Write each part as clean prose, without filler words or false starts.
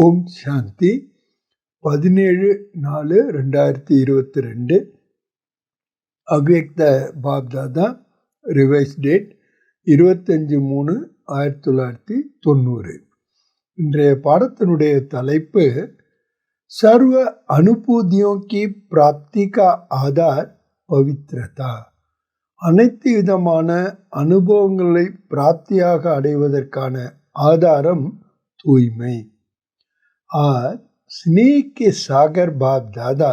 ஓம் சாந்தி 17/4/2022 அவ்யக்த Bapdada revise date 25/3/1990. இன்றைய பாடத்தினுடைய தலைப்பு சர்வ அனுபூதியோं की प्राप्ति का आधार पवित्रता. அனைத்து விதமான அனுபவங்களை பிராப்தியாக அடைவதற்கான ஆதாரம் தூய்மை. आज स्नेह के सागर बाप दादा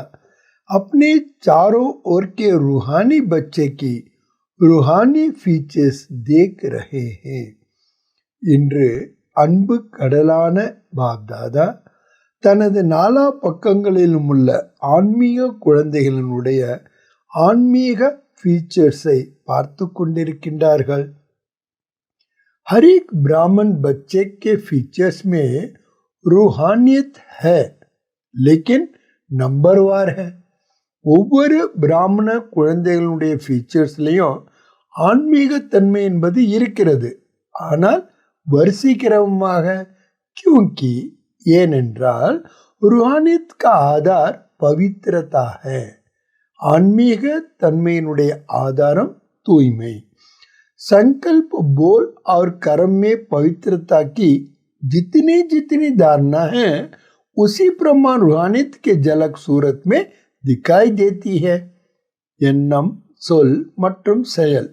अपने चारों ओर के रूहानी बच्चे की रूहानी फीचर्स देख रहे हैं. இன்று அன்பு கடலான பாப் தாதா தனது நாலா பக்கங்களிலும் உள்ள ஆன்மீக குழந்தைகளினுடைய ஆன்மீக फीचर्ஸை பார்த்து கொண்டிருக்கின்றார்கள். हर एक ब्राह्मण बच्चे के फीचर्स में रूहानियत है, लेकिन नंबरवार है. ஒவ்வொரு பிராமண குழந்தைகளுடைய ஃபீச்சர்ஸ்லையும் ஆன்மீகத்தன்மை என்பது இருக்கிறது, ஆனால் வரிசைக்கிரமமாக. क्योंकि ஏனென்றால் रूहानियत का आधार पवित्रता है. ஆன்மீக தன்மையினுடைய ஆதாரம் தூய்மை. संकल्प बोल और कर्म में पवित्रता की जितनी धारणा है उसी प्रमाण रूहानियत के झलक सूरत में दिखाई देती है. எண்ணம், சொல் மற்றும் செயல்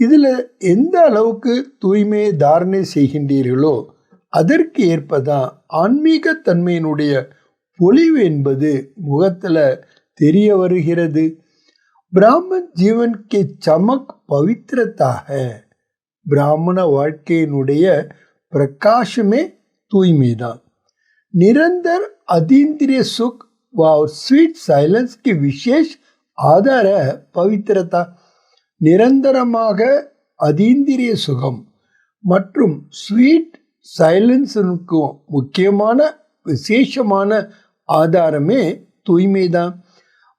இதில் எந்த அளவுக்கு தூய்மையை தாரணை செய்கின்றீர்களோ அதற்கு ஏற்பதான் ஆன்மீக தன்மையினுடைய பொலிவு என்பது முகத்தில் தெரிய வருகிறது. ब्राह्मण जीवन के चमक पवित्रता है. பிராமண வாழ்க்கையினுடைய प्रकाशமே தூய்மைதான். निरंतर अतीन्द्रिय सुख व स्वीट साइलेंस की विशेष आधार है पवित्रता. நிரந்தரமாக அதீந்திரிய சுகம் மற்றும் ஸ்வீட் சைலன்ஸுக்கும் முக்கியமான விசேஷமான ஆதாரமே தூய்மைதான்.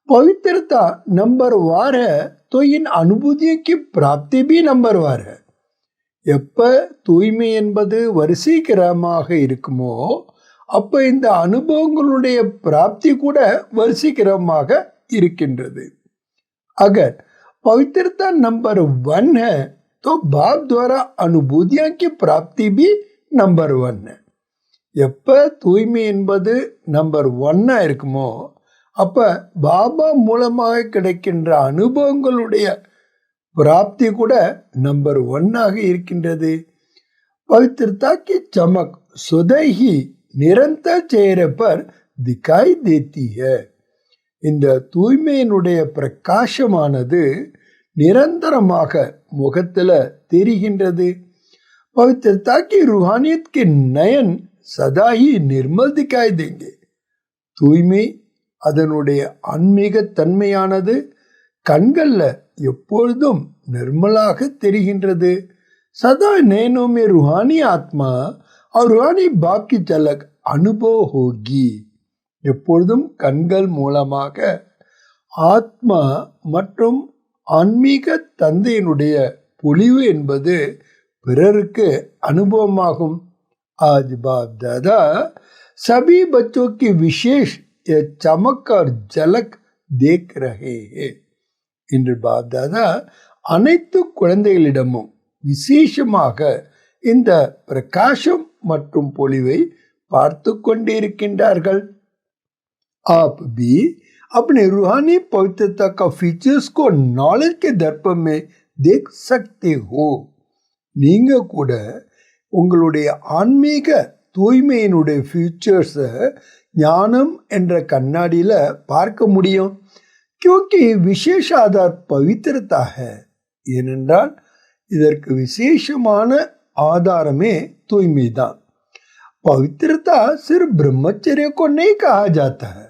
पवित्रता नंबरवार है तो इन अनुभूतियों की प्राप्ति भी नंबरवार है. எப்ப தூய்மை என்பது வரிசைக்கிரமமாக இருக்குமோ அப்ப இந்த அனுபவங்களுடைய பிராப்தி கூட வரிசைக்கிரமமாக இருக்கின்றது. अगर पवित्रता नंबर 1 है तो बाप द्वारा अनुभूतियों की प्राप्ति भी नंबर 1 है. எப்ப தூய்மை என்பது நம்பர் 1 இருக்குமோ அப்ப பாபா மூலமாக கிடைக்கின்ற அனுபவங்களுடைய பிராப்தி கூட நம்பர் 1 இருக்கின்றது. पवित्रता की चमक स्वतः ही निरंतर चेहरे पर दिखाई देती है. இந்த தூய்மையினுடைய பிரகாசமானது நிரந்தரமாக முகத்துல தெரிகின்றது. पवित्रता की रूहानियत के नयन सदा ही निर्मल दिखाई देंगे. தூய்மை அதனுடைய ஆன்மீக தன்மையானது கண்கள்ல எப்பொழுதும் நிர்மலாக தெரிகின்றது. सदा नैनों में रूहानी आत्मा और रूहानी बाप की झलक अनुभव होगी. எப்பொழுதும் கண்கள் மூலமாக ஆத்மா மற்றும் ஆன்மீக தந்தையினுடைய பொலிவு என்பது பிறருக்கு அனுபவமாகும். आज बाप दादा सभी बच्चों की विशेष चमक और झलक देख रहे हैं. இன்று பாப் தாதா அனைத்து குழந்தைகளிடமும் விசேஷமாக இந்த பிரகாசம் மற்றும் பொலிவை பார்த்து கொண்டிருக்கின்றார்கள். आप भी अपने रूहानी पवित्रता का फीचर्स को नॉलेज के दर्पण में देख सकते हो. நீங்க கூட உங்களுடைய ஆன்மீக தூய்மையினுடைய ஃபீச்சர்ஸை ஞானம் என்ற கண்ணாடியில பார்க்க முடியும். क्योंकि विशेष आधार पवित्रता है. ஏனென்றால் இதற்கு விசேஷமான ஆதாரமே தூய்மைதான். पवित्रता सिर्फ ब्रह्मचर्य को नहीं कहा जाता है.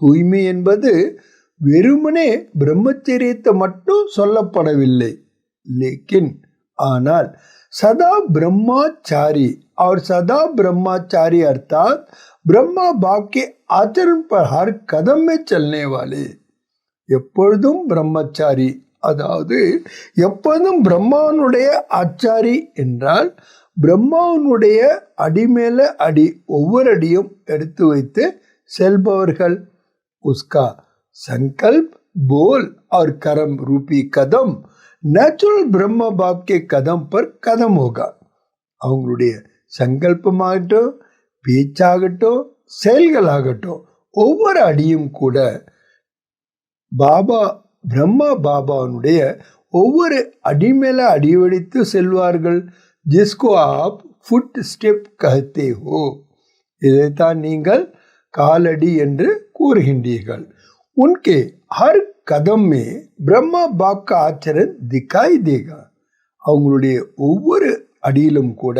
தூய்மை என்பது வெறுமனே பிரம்மச்சரியத்தை மட்டும் சொல்லப்படவில்லை. लेकिन ஆனால் सदा ब्रह्मचारी और सदा ब्रह्मचारी अर्थात ब्रह्मा बाप के आचरण पर हर कदम में चलने वाले. எப்பொழுதும் பிரம்மச்சாரி, அதாவது எப்பொழுதும் பிரம்மானுடைய ஆச்சாரி என்றால் பிரம்மாவனுடைய அடி மேல அடி ஒவ்வொரு அடியும் எடுத்து வைத்து செல்பவர்கள். உஸ்கா संकल्प बोल और कर्म रूपी कदम नेचुरल ब्रह्मा बाप के कदम पर कदम होगा. அவங்களுடைய சங்கல்பமாகட்டும், பேச்சாகட்டும், செயல்களாகட்டும், ஒவ்வொரு அடியும் கூட பாபா பிரம்மா பாபாவுடைய ஒவ்வொரு அடி மேல அடிவடித்து செல்வார்கள். जिसको आप फुट स्टेप कहते हो, இதைத்தான் நீங்கள் காலடி என்று கூறுகின்றீர்கள். उनके हर कदम में ब्रह्मा बाप का आचरण दिखाई देगा. அவங்களுடைய ஒவ்வொரு அடியிலும் கூட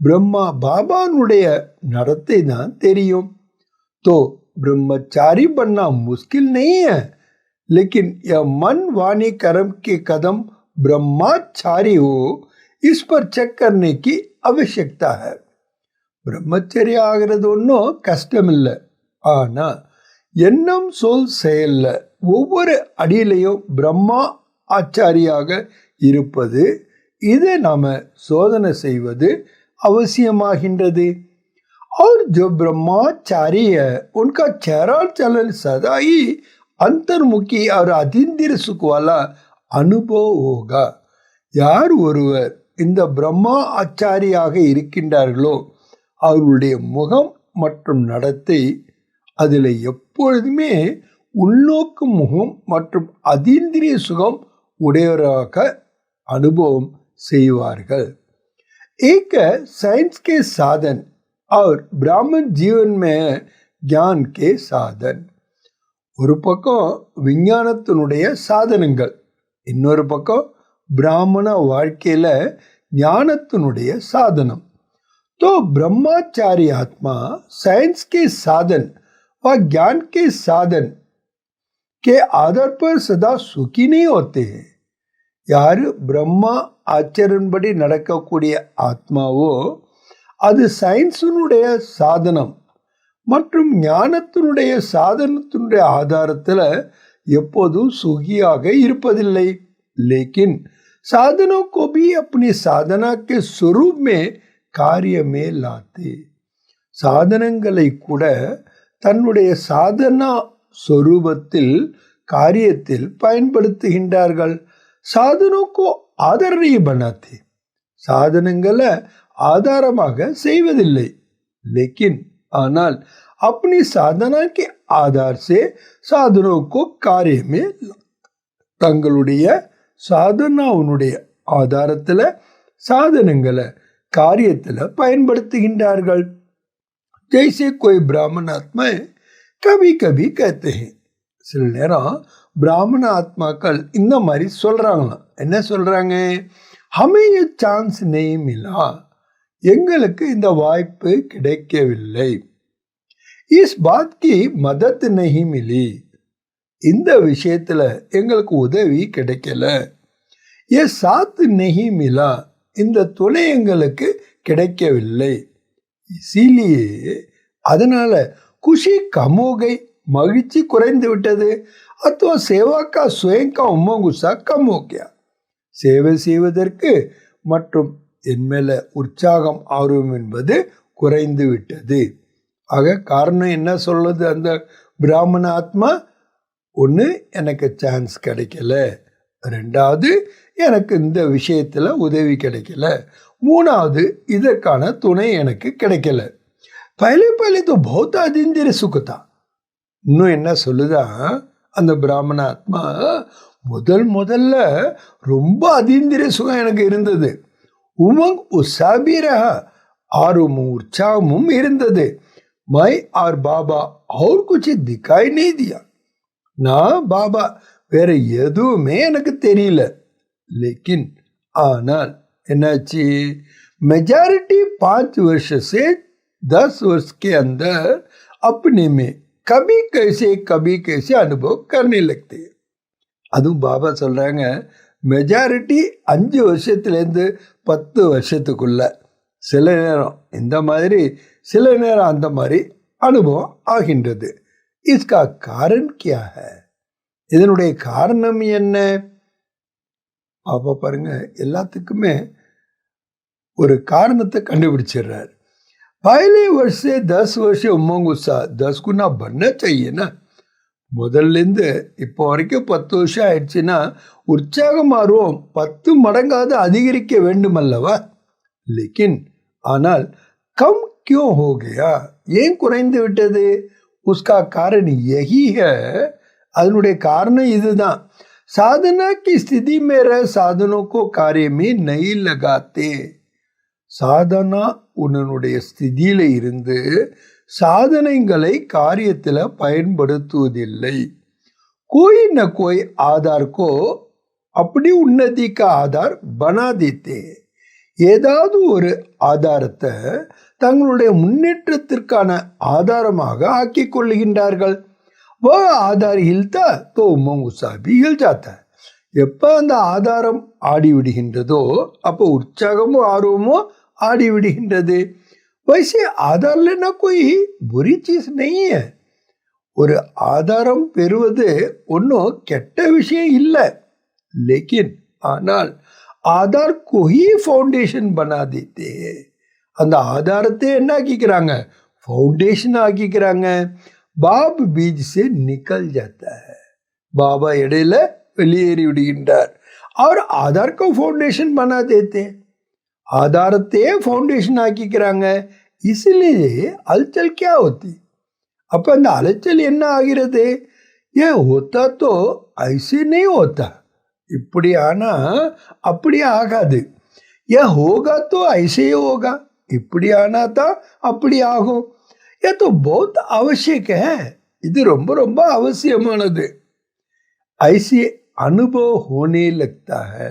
பிரம்மா பாபானுடைய நடத்தை தான் தெரியும். तो ब्रह्मचारी बनना मुश्किल नहीं है, लेकिन यह मन वाणी कर्म के कदम ब्रह्मचारी हो इस पर चेक करने की आवश्यकता है. பிரம்மச்சரிய ஆகிறது ஒன்றும் கஷ்டம் இல்லை. ஆனா எண்ணம் சொல் செயல்ல ஒவ்வொரு அடியிலையும் பிரம்மா ஆச்சாரியாக இருப்பது, இதை நாம சோதனை செய்வது அவசியமாகின்றது. और जो ब्रह्मचारी है उनका चेहरा चलन सदा ही अंतर्मुखी और अतीन्द्रिय सुख वाला अनुभव होगा. யார் ஒருவர் இந்த பிரம்மா ஆச்சாரியாக இருக்கின்றார்களோ அவர்களுடைய முகம் மற்றும் நடத்தை அதில் எப்பொழுதுமே உள்நோக்கு முகம் மற்றும் அதீந்திரிய சுகம் உடையவராக அனுபவம் செய்வார்கள். एक साइंस के साधन और ब्राह्मण जीवन में ज्ञान के साधन. ஒரு பக்கம் விஞ்ஞானத்தினுடைய சாதனங்கள், இன்னொரு பக்கம் பிராமண வாழ்க்கையில ஞானத்தினுடைய சாதனம். तो ब्रह्मचारी आत्मा साइंस के साधन व ज्ञान के साधन के आधार पर सदा सुखी नहीं होते हैं. யாரு பிரம்மா ஆச்சரியன்படி நடக்கக்கூடிய ஆத்மாவோ அது சயின்ஸினுடைய சாதனம் மற்றும் ஞானத்தினுடைய சாதனத்தினுடைய ஆதாரத்தில் எப்போதும் சுகியாக இருப்பதில்லை. लेकिन साधनों को भी अपनी साधना के स्वरूप में காரியமே லாத்தே. சாதனங்களை கூட தன்னுடைய சாதனா சொரூபத்தில் காரியத்தில் பயன்படுத்துகின்றார்கள். சாதனோக்கோ ஆதரணையை பண்ணாத்தே, சாதனங்களை ஆதாரமாக செய்வதில்லை. लेकिन ஆனால் अपनी साधना के आधार से साधनों को कार्य में தங்களுடைய சாதனாவுடைய ஆதாரத்தில் சாதனங்களை காரியத்தில் பயன்படுத்துகின்றார்கள். जैसे कोई ब्राह्मण आत्मा कभी कभी कहते हैं, சில நேரம் பிராமண ஆத்மாக்கள் இந்த மாதிரி சொல்றாங்களாம். என்ன சொல்றாங்க? हमें ये चांस नहीं मिला, எங்களுக்கு இந்த வாய்ப்பு கிடைக்கவில்லை. इस बात की मदद नहीं मिली, இந்த விஷயத்துல எங்களுக்கு உதவி கிடைக்கல. ये साथ नहीं मिला, இந்த துணை எங்களுக்கு கிடைக்கவில்லை. இசிலியே அதனால குஷி கமோகை, மகிழ்ச்சி குறைந்து விட்டது. அத்தோ சேவாக்கா சுயங்கா உம்மங்குசா கமோக்கியா, சேவை செய்வதற்கு மற்றும் என் மேல உற்சாகம் ஆர்வம் என்பது குறைந்து விட்டது. ஆக காரணம் என்ன சொல்லுது அந்த பிராமண ஆத்மா? ஒன்று, எனக்கு சான்ஸ் கிடைக்கல. ரெண்டாவது, எனக்கு இந்த விஷயத்தில் உதவி கிடைக்கல. மூணாவது, இதற்கான துணை எனக்கு கிடைக்கல. பहले पहले तो बहुत अतीन्द्रिय सुख था. இன்னும் என்ன சொல்லுதா அந்த பிராமண ஆத்மா? முதல்ல ரொம்ப அதீந்திரிய சுகம் எனக்கு இருந்தது. உமங் உற்சாபி ரஹா, ஆர்வமும் உற்சாகமும் இருந்தது. மை ஆர் பாபா और कुछ दिखाई नहीं दिया, நான் பாபா வேற எதுவுமே எனக்கு தெரியல. लेकिन ஆனால் என்னாச்சு? मेजॉरिटी 5 वर्ष से 10 वर्ष के अंदर अपने में कभी कैसे अनुभव करने लगते हैं. அதுவும் பாபா சொல்றாங்க, மெஜாரிட்டி 5 வருஷத்துலேருந்து 10 வருஷத்துக்குள்ள சில நேரம் இந்த மாதிரி சில நேரம் அந்த மாதிரி அனுபவம் ஆகின்றது. इसका कारण क्या है? இதனுடைய காரணம் என்ன? பாப்பா பாருங்க, எல்லாத்துக்குமே ஒரு காரணத்தை கண்டுபிடிச்சிடுறாரு. पहले वर्ष से 10 वर्ष उमंग उत्साह 10 गुना बनना चाहिए ना. முதல்லேருந்து இப்போ வரைக்கும் 10 வருஷம் ஆயிடுச்சுன்னா உற்சாகம் ஆர்வம் 10 மடங்காவது அதிகரிக்க வேண்டும் அல்லவா. लेकिन ஆனால் கம் क्यों हो गया, ஏன் குறைந்து விட்டது? उसका कारण यही है, அதனுடைய காரணம் இதுதான். साधना की स्थिति में रह साधनों को कार्य में नहीं लगाते. சாதனா உன்னுடைய ஸ்திதியில இருந்து சாதனைகளை காரியத்தில் பயன்படுத்துவதில்லை. कोई न कोई आधार को अपनी उन्नति का आधार बना देते. ஏதாவது ஒரு ஆதாரத்தை தங்களுடைய முன்னேற்றத்திற்கான ஆதாரமாக ஆக்கி கொள்ளுகின்றார்கள். वह आधार हिलता तो उमंग उत्साह भी हिल जाता है. எப்ப அந்த ஆதாரம் ஆடி விடுகின்றதோ அப்போ உற்சாகமும் ஆர்வமும் ஆடி விடுகின்றது. वैसे आधार लेना कोई बुरी चीज नहीं है. ஒரு ஆதாரம் பெறுவது ஒன்றும் கெட்ட விஷயம் இல்லை. लेकिन ஆனால் ஆதார் को ही फाउंडेशन बना देते हैं. அந்த ஆதாரத்தை என்ன ஆக்கிக்கிறாங்க? फाउंडेशन ஆக்கிக்கிறாங்க. बाप बीज से निकल जाता है. बाबा இடையில வெளியேறி விடுகின்றார். और आधार को फाउंडेशन बना देते हैं. ஆதாரத்தையே फाउंडेशन ஆக்கிக்கிறாங்க. इसलिए हलचल क्या होती? அப்ப அந்த அலைச்சல் என்ன ஆகிறது? ये होता तो ऐसे नहीं होता. இப்படி ஆனா அப்படி ஆகாது. ये होगा तो ऐसे ही होगा. இப்படி ஆனா தான் அப்படி ஆகும். ये तो बहुत आवश्यक है. இது ரொம்ப ரொம்ப அவசியமானது. ऐसे अनुभव होने लगता है.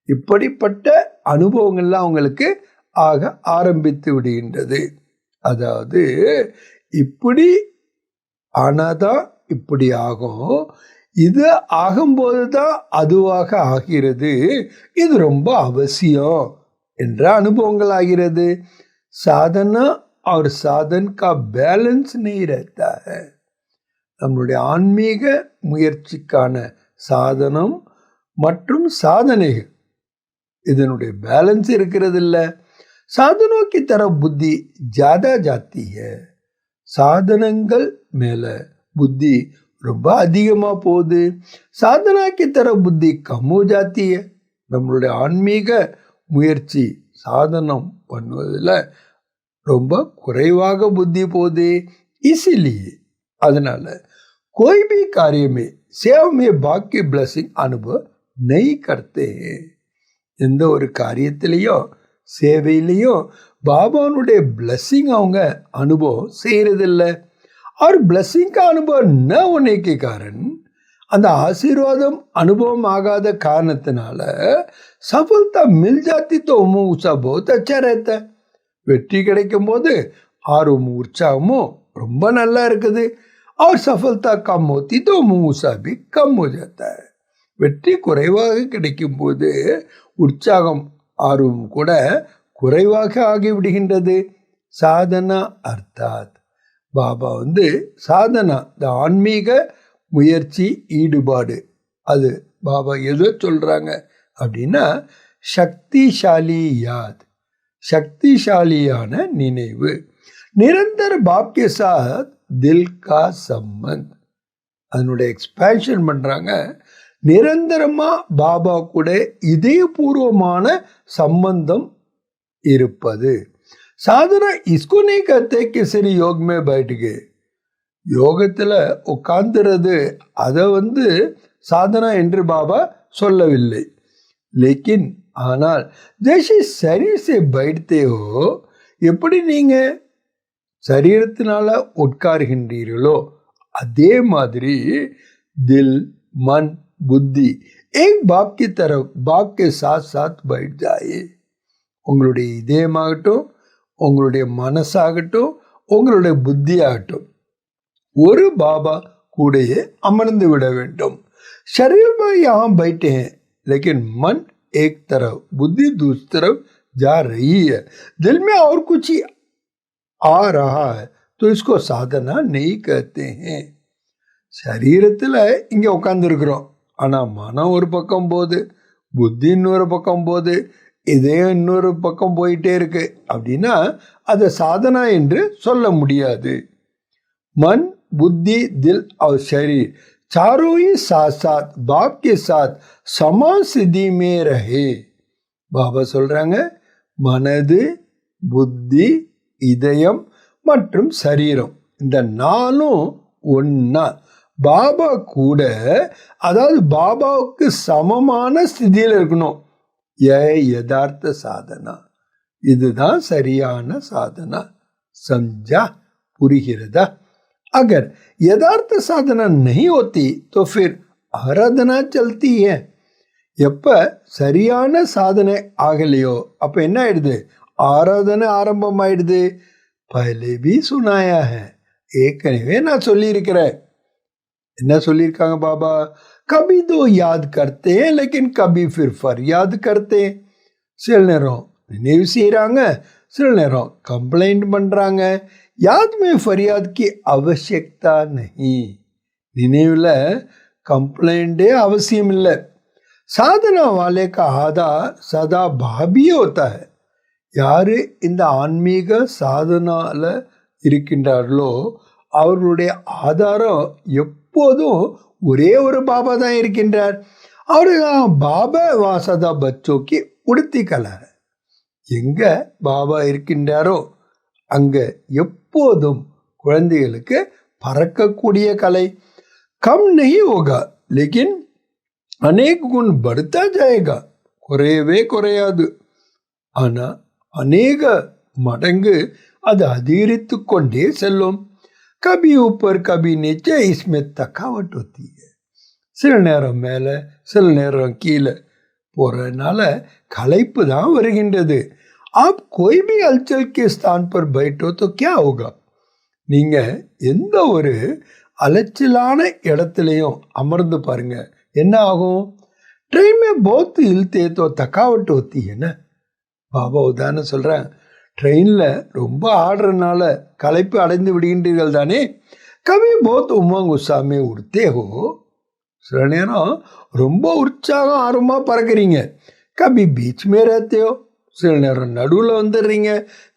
இப்படிப்பட்ட அனுபவங்கள்லாம் அவங்களுக்கு ஆக ஆரம்பித்து விடுகின்றது. அதாவது இப்படி ஆனாதான் இப்படி ஆகும், இது ஆகும்போது தான் அதுவாக ஆகிறது, இது ரொம்ப அவசியம் என்ற அனுபவங்கள் ஆகிறது. சாதனா और साधन का बैलेंस नहीं रहता है. நம்மளுடைய ஆன்மீக முயற்சிக்கான சாதனம் மற்றும் சாதனைகள் இதனுடைய பேலன்ஸ் இருக்கிறது இல்லை. साधनों की तरफ बुद्धि ज्यादा जाती है. சாதனங்கள் மேல புத்தி ரொம்ப அதிகமா போகுது. சாதனா की तरफ बुद्धि कम हो जाती है. நம்மளுடைய ஆன்மீக முயற்சி சாதனம் பண்ணுவதில் ரொம்ப குறைவாக புத்தி போகுது. इसीलिए அதனால कोई भी कार्य में सेवा में भाग की ब्लेसिंग अनुभव नहीं करते हैं. எந்த ஒரு காரியத்திலையும் சேவையிலையும் பாபானுடைய பிளஸிங் அவங்க அனுபவம் செய்யறதில்லை. और ब्लेसिंग का अनुभव न होने के कारण அந்த ஆசீர்வாதம் அனுபவம் ஆகாத காரணத்தினால சஃபலता मिल जाती तो उत्साह बहुत अच्छा रहता है. வெற்றி கிடைக்கும் போது ஆர்வமும் உற்சாகமும் ரொம்ப நல்லா இருக்குது. और सफलता कम होती तो उत्साह भी कम हो जाता है. வெற்றி குறைவாக கிடைக்கும் போது உற்சாகம் ஆர்வம் கூட குறைவாக ஆகிவிடுகின்றது. சாதனா அர்த்தாத் பாபா சாதனா இந்த ஆன்மீக முயற்சி ஈடுபாடு, அது பாபா எதை சொல்றாங்க அப்படின்னா சக்திசாலி யாத், சக்திசாலியான நினைவு. நிரந்தர பாப் கே சாத் தில் கா சம்பந்த், அதனுடைய எக்ஸ்பேன்ஷன் பண்றாங்க. நிரந்தரமா பாபா கூட இதயபூர்வமான சம்பந்தம் இருப்பது. சாதனா इसको नहीं कहते कि सिर्फ योग में बैठ गए, யோகத்துல உட்கார்ந்துறது அதை சாதனா என்று பாபா சொல்லவில்லை. लेकिन ஆனால் जैसे शरीर से बैठते हो, எப்படி நீங்க சரீரத்தினால உட்கார்கின்றீர்களோ அதே மாதிரி दिल मन बुद्धि एक बाप की तरफ बाप के साथ साथ बैठ जाए. உங்களுடைய இதயமாகட்டும், உங்களுடைய மனசாகட்டும், உங்களுடைய புத்தியாகட்டும் ஒரு பாபா கூடயே அமர்ந்து விட வேண்டும். शरीर में यहाँ बैठे हैं लेकिन मन एक तरफ बुद्धि दूसरी तरफ जा रही है, दिल में और कुछ ही आ रहा है, तो इसको साधना नहीं कहते हैं. சரீரத்தில் இங்கே உட்காந்துருக்குறோம், ஆனால் மனம் ஒரு பக்கம் போகுது, புத்தி இன்னொரு பக்கம் போகுது. இதே இன்னொரு பக்கம் போயிட்டே இருக்கு அப்படின்னா அதை சாதனா என்று சொல்ல முடியாது. मन, बुद्धि, दिल और शरीर चारों ही साथ साथ बाप के साथ समान स्थिति में रहे. பாபா சொல்றாங்க, மனது, புத்தி, இதயம் மற்றும் சரீரம் இந்த நாலும் ஒன்னா பாபா கூட, அதாவது பாபாவுக்கு சமமான ஸ்திதியில் இருக்கணும். யதார்த்த சாதனா, இதுதான் சரியான சாதனா. समझा? புரிகிறதா? अगर यथार्थ साधना नहीं होती तो फिर आराधना चलती है. எப்ப சரியான சாதனை ஆகலையோ அப்ப என்ன ஆயிடுது? ஆராதனை ஆரம்பம் ஆயிடுது. पहले भी सुनाया है, ஏற்கனவே நான் சொல்லியிருக்கிறேன். என்ன சொல்லியிருக்காங்க பாபா? कभी तो याद करते हैं लेकिन कभी फिर फरियाद करते हैं. சில நேரம் நினைவு செய்யறாங்க, சில நேரம் கம்ப்ளைண்ட் பண்றாங்க. याद में फरियाद की आवश्यकता नहीं. निनेवल कंप्लेंट அவசியம் இல்லை. साधना वाले का आधार सदा भावी होता है. யாரு இந்த ஆன்மீக சாதனால இருக்கின்றார்களோ அவர்களுடைய ஆதாரம் எப்போதும் ஒரே ஒரு பாபா தான் இருக்கின்றார். அவரு பாபா வாசதா பச்சோக்கி உடுத்தி கலர். எங்க பாபா இருக்கின்றாரோ அங்க எப்போதும் குழந்தைகளுக்கு பறக்கக்கூடிய கலை. கம் நஹி ஹோகா லேக்கின் அநேக் குண் படுத்தா ஜாயேகா. குறையவே குறையாது, ஆனா அநேக மடங்கு அது அதிகரித்து கொண்டே செல்லும். கபி ஊப்பர் கபி நீச்சே இஸ்மே தக்காவட் होती है. சில நேரம் மேலே சில நேரம் கீழே போறதுனால களைப்பு தான் வருகின்றது. आप कोई भी हलचल के स्थान पर बैठो तो क्या होगा? நீங்க எந்த ஒரு அலைச்சலான இடத்துலையும் அமர்ந்து பாருங்க, என்ன ஆகும்? ट्रेन में बहुत हिलते तो थकावट होती है ना. பாபா உதாரணம் சொல்றேன், ட்ரெயின்ல ரொம்ப ஆடுறதுனால களைப்பு அடைந்து விடுகின்றீர்கள் தானே. கவி बहुत उमंग उत्साह में उड़ते हो. சில நேரம் ரொம்ப உற்சாகம் ஆர்வமா பறக்குறீங்க. கபி बीच में रहते हो, சில நேரம் நடுவில் வந்துடுறீங்க.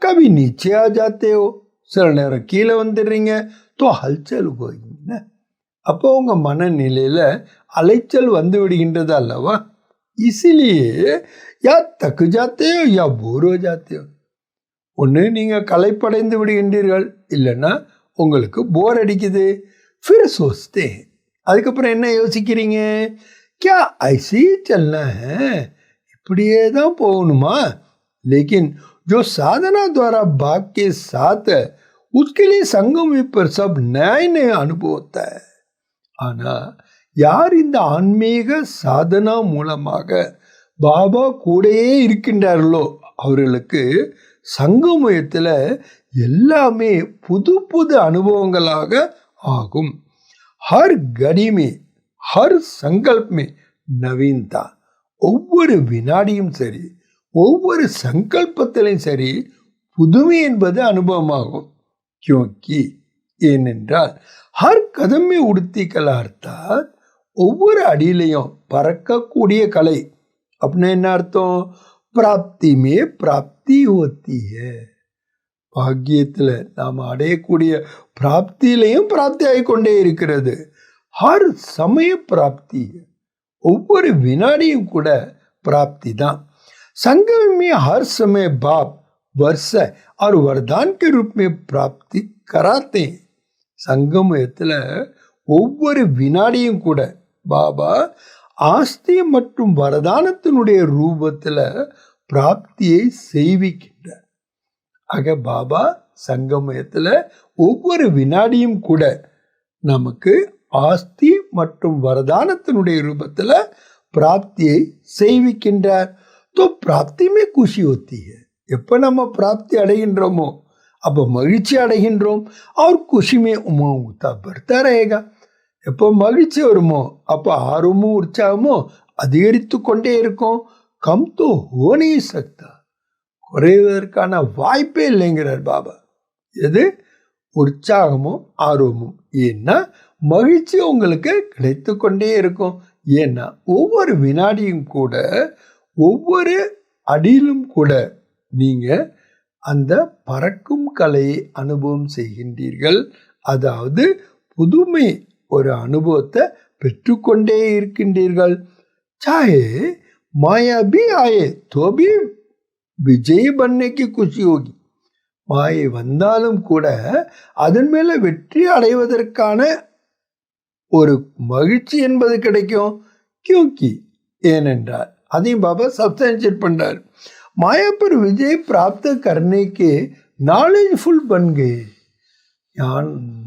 கபி நீச்சே ஆ ஜாத்தே ஹோ, சில நேரம் கீழே வந்துடுறீங்க. தோ ஹல்சல் போகிறீங்க. அப்போ உங்க மனநிலையில அலைச்சல் வந்து விடுகின்றது அல்லவா? இசிலியே யா தக்கு ஜாத்தே ஹோ யா போர் ஹோ ஜாத்தே ஹோ. ஒன்று நீங்கள் களைப்படைந்து விடுகின்றீர்கள், இல்லைன்னா உங்களுக்கு போர் அடிக்குது. ஃபிர் சோச்தே, அதுக்கப்புறம் என்ன யோசிக்கிறீங்க? क्या ऐसे ही चलना है, இப்படியே தான் போகணுமா? लेकिन जो साधना द्वारा भाग के साथ है उसके लिए संगम पर सब नया नया अनुभव होता है. ஆனா யார் இந்த ஆன்மீக சாதனா மூலமாக பாபா கூடயே இருக்கின்றார்களோ அவர்களுக்கு சங்கமயத்துல எல்லாமே புது புது அனுபவங்களாக ஆகும். ஹர் கடிமே ஹர் சங்கல்ப்மே நவீன்தா. ஒவ்வொரு வினாடியும் சரி, ஒவ்வொரு சங்கல்பத்திலையும் சரி, புதுமை என்பது அனுபவமாகும். கியோக்கி, ஏனென்றால் ஹர் கதமே உடுத்தி கலா அர்த்தாத் ஒவ்வொரு அடியிலையும் பறக்கக்கூடிய கலை. அப்படின்னா என்ன அர்த்தம்? பிராப்திமே பிராப்தி ஹோத்தி ஹை. பாக்கியத்தில் நாம் அடையக்கூடிய பிராப்தியிலையும் பிராப்தி ஆகிக்கொண்டே இருக்கிறது. ஹர் சமய பிராப்தி, ஒவ்வொரு வினாடியும் கூட பிராப்தி தான். संगम में हर समय बाप वर्ष और वरदान के रूप में प्राप्ति कराते हैं. சங்கமயத்தில் ஒவ்வொரு வினாடியும் கூட பாபா ஆஸ்தி மற்றும் வரதானத்தினுடைய ரூபத்தில் பிராப்தியை செய்விக்கின்றார். ஆக பாபா சங்கமயத்தில் ஒவ்வொரு வினாடியும் கூட நமக்கு ஆஸ்தி மற்றும் வரதானத்தினுடைய ரூபத்தில் பிராப்தியை செய்விக்கின்றார். तो प्राप्ति में खुशी होती है. எப்போ நம்ம பிராப்தி அடைகின்றோமோ அப்போ மகிழ்ச்சி அடைகின்றோம். और खुशी में उमंग बढ़ता रहेगा. எப்போ மகிழ்ச்சி வருமோ அப்போ ஆர்வமும் உற்சாகமும் அதிகரித்து கொண்டே இருக்கும். கம் தோ ஹோ नहीं सकता, குறைவதற்கான வாய்ப்பே இல்லைங்கிறார் பாபா. எது? உற்சாகமும் ஆர்வமும். ஏன்னா மகிழ்ச்சி உங்களுக்கு கிடைத்து கொண்டே இருக்கும். ஏன்னா ஒவ்வொரு வினாடியும் கூட ஒவ்வொரு அடியிலும் கூட நீங்க அந்த பறக்கும் கலையை அனுபவம் செய்கின்றீர்கள். அதாவது புதுமை ஒரு அனுபவத்தை பெற்றுக்கொண்டே இருக்கின்றீர்கள். चाहे माया भी आए तो भी விஜய் பண்ணைக்கு குஷி होगी. மாயை வந்தாலும் கூட அதன் மேல வெற்றி அடைவதற்கான ஒரு மகிழ்ச்சி என்பது கிடைக்கும். क्योंकि ஏனென்றால் அதையும் பாபா சப்ஸ்டான்ஷியேட் பண்றார். माया पर विजय प्राप्त करने के knowledgeful बन गए.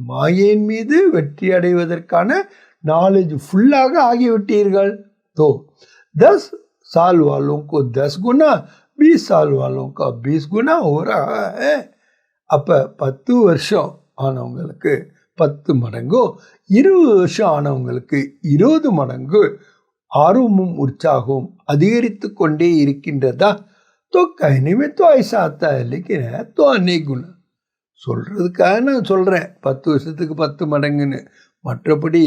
மாயையின் மீது வெற்றி அடைவதற்கான நாலேஜ் ஃபுல்லாக ஆகிவிட்டீர்கள். तो 10 साल वालों को 10 गुना, 20 साल वालों का 20 गुना हो रहा है. அப்ப 10 வருஷம் ஆனவங்களுக்கு 10 மடங்கும், 20 வருஷம் ஆனவங்களுக்கு 20 மடங்கு ஆர்வமும் உற்சாகமும் அதிகரித்து கொண்டே இருக்கின்றதா? तो कहने में तो ऐसा आता है लेकिन है तो अनेक गुना. சொல்றதுக்காக நான் சொல்றேன் 10 வருஷத்துக்கு 10 மடங்குன்னு. மற்றபடி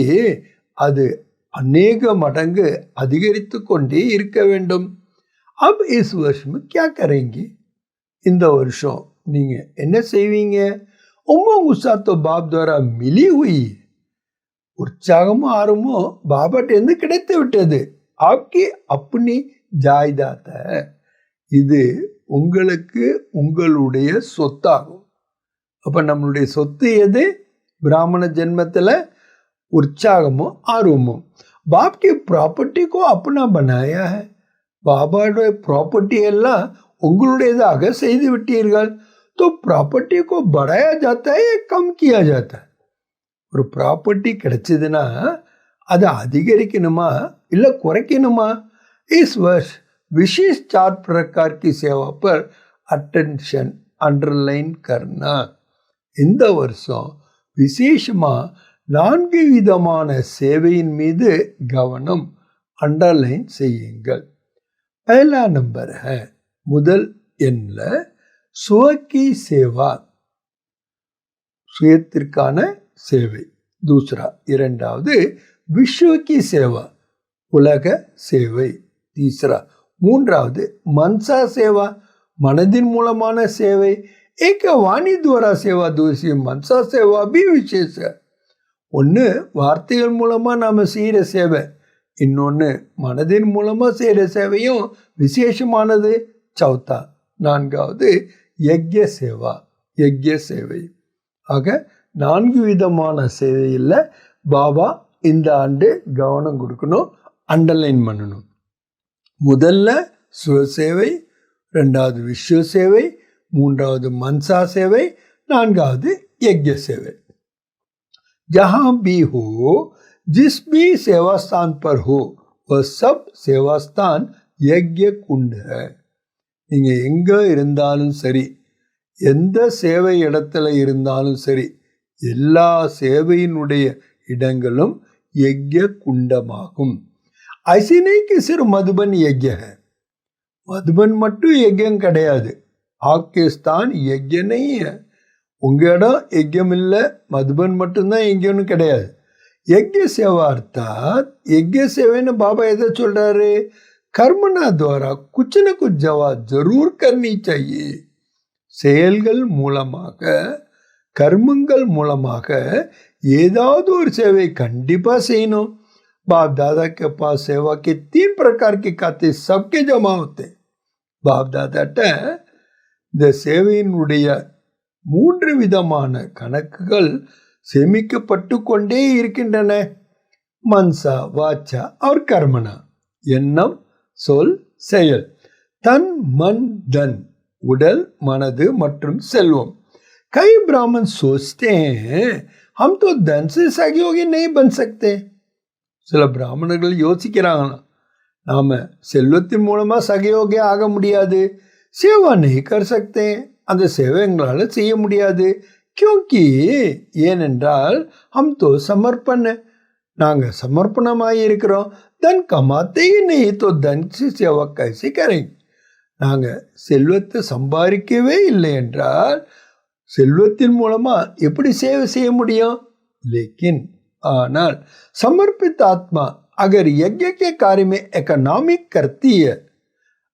அது अनेक मडंग अधिकरिத்து கொண்டே இருக்க வேண்டும். अब इस वर्ष में क्या करेंगे? இந்த வருஷம் நீங்க என்ன செய்வீங்க? उमंग उत्साह तो बाप द्वारा मिली हुई. உற்சாகமும் ஆர்வமும் பாபாட்டேந்து கிடைத்து விட்டது. आपकी अपनी जायदाद है. இது உங்களுக்கு உங்களுடைய சொத்தாகும். அப்ப நம்மளுடைய சொத்து எது? பிராமண ஜென்மத்தில் உற்சாகமும் ஆர்வமும். बाप की प्रॉपर्टी को अपना बनाया है. பாபாவுடைய ப்ராப்பர்ட்டி எல்லாம் உங்களுடையதாக செய்து விட்டீர்கள். तो प्रॉपर्टी को बढ़ाया जाता है या कम किया जाता है? ஒரு ப்ராப்பர்ட்டி கிடைச்சதுன்னா அதை அதிகரிக்கணுமா இல்லை குறைக்கணுமா? इस वर्ष विशेष 4 प्रकार की सेवा पर अटेंशन अंडरलाइन करना. இந்த வருஷம் விசேஷமா 4 விதமான சேவையின் மீது கவனம் अंडरलाइन செய்யுங்கள். पहला नंबर है முதல் எண்ல சுவக்கி சேவா, சுயத்திற்கான சேவை. दूसरा இரண்டாவது விஸ்வக்கி சேவா, உலக சேவை. तीसरा மூன்றாவது மன்சா சேவா, மனதின் மூலமான சேவை. एक वाणी द्वारा सेवा, दूसरी मनसा सेवा भी विशेष है. ஒன்று வார்த்தைகள் மூலமா நாம செய்கிற சேவை, இன்னொன்று மனதின் மூலமா செய்கிற சேவையும் விசேஷமானது. சௌத்தா நான்காவது யக்ய சேவா, யக்ய சேவை. ஆக 4 விதமான சேவையில் பாபா இந்த ஆண்டு கவனம் கொடுக்கணும், அண்டர்லைன் பண்ணணும். முதல்ல சுவசேவை, ரெண்டாவது விஸ்வ சேவை, மூன்றாவது மன்சா சேவை, நான்காவது யக்ய சேவை. जहां भी हो, जिस भी सेवा स्थान पर हो, वह सब सेवा स्थान यज्ञ कुंड है. நீங்க எங்க இருந்தாலும் சரி, எந்த சேவை இடத்துல இருந்தாலும் சரி, எல்லா சேவையினுடைய இடங்களும் यज्ञ कुंडமாகும். ऐसे नहीं कि सिर्फ मधुबन यज्ञ है. मधुबन மட்டும் यज्ञம் கிடையாது. आपके स्थान यज्ञ नहीं है. உங்க இடம் யஜ்யம் இல்லை, மதுபன் மட்டும்தான் யஜ்யம்னு கிடையாது. யஜ்ய சேவா அர்த்தாத் யஜ்ய சேவைன்னு பாபா எதை சொல்றாரு? கர்மனா துவாரா குச் ந குச் ஜவா ஜரூர் கர்னி சாஹியே. செயல்கள் மூலமாக, கர்மங்கள் மூலமாக ஏதாவது ஒரு சேவை கண்டிப்பா செய்யணும். बाप दादा के पास सेवा के 3 प्रकार के खाते सबके जमा होते. बाप दादाட்ட இந்த சேவையினுடைய 3 விதமான கணக்குகள் சேமிக்கப்பட்டு கொண்டே இருக்கின்றன. மன்சா, வாச்சா और கர்மனா, எண்ணம், சொல், செயல். தன், மன், தன், உடல், மனது மற்றும் செல்வம். कई ब्राह्मण सोचते हैं हम तो धन से सहयोगी नहीं बन सकते. சில பிராமணர்கள் யோசிக்கிறாங்களாம், நாம செல்வத்தின் மூலமா சகயோகி ஆக முடியாது. சேவா नहीं कर सकते, அந்த சேவை எங்களால் செய்ய முடியாது. क्योंकि ஏனென்றால் हम तो समर्पण, நாங்கள் சமர்ப்பணமாகி இருக்கிறோம். தன் கமாத்தே नहीं तो धन से सेवा कैसे करेंगे. நாங்கள் செல்வத்தை சம்பாதிக்கவே இல்லை என்றால் செல்வத்தின் மூலமா எப்படி சேவை செய்ய முடியும்? लेकिन ஆனால் समर्पित आत्मा अगर यज्ञ के कार्य में इकोनॉमिक करती है,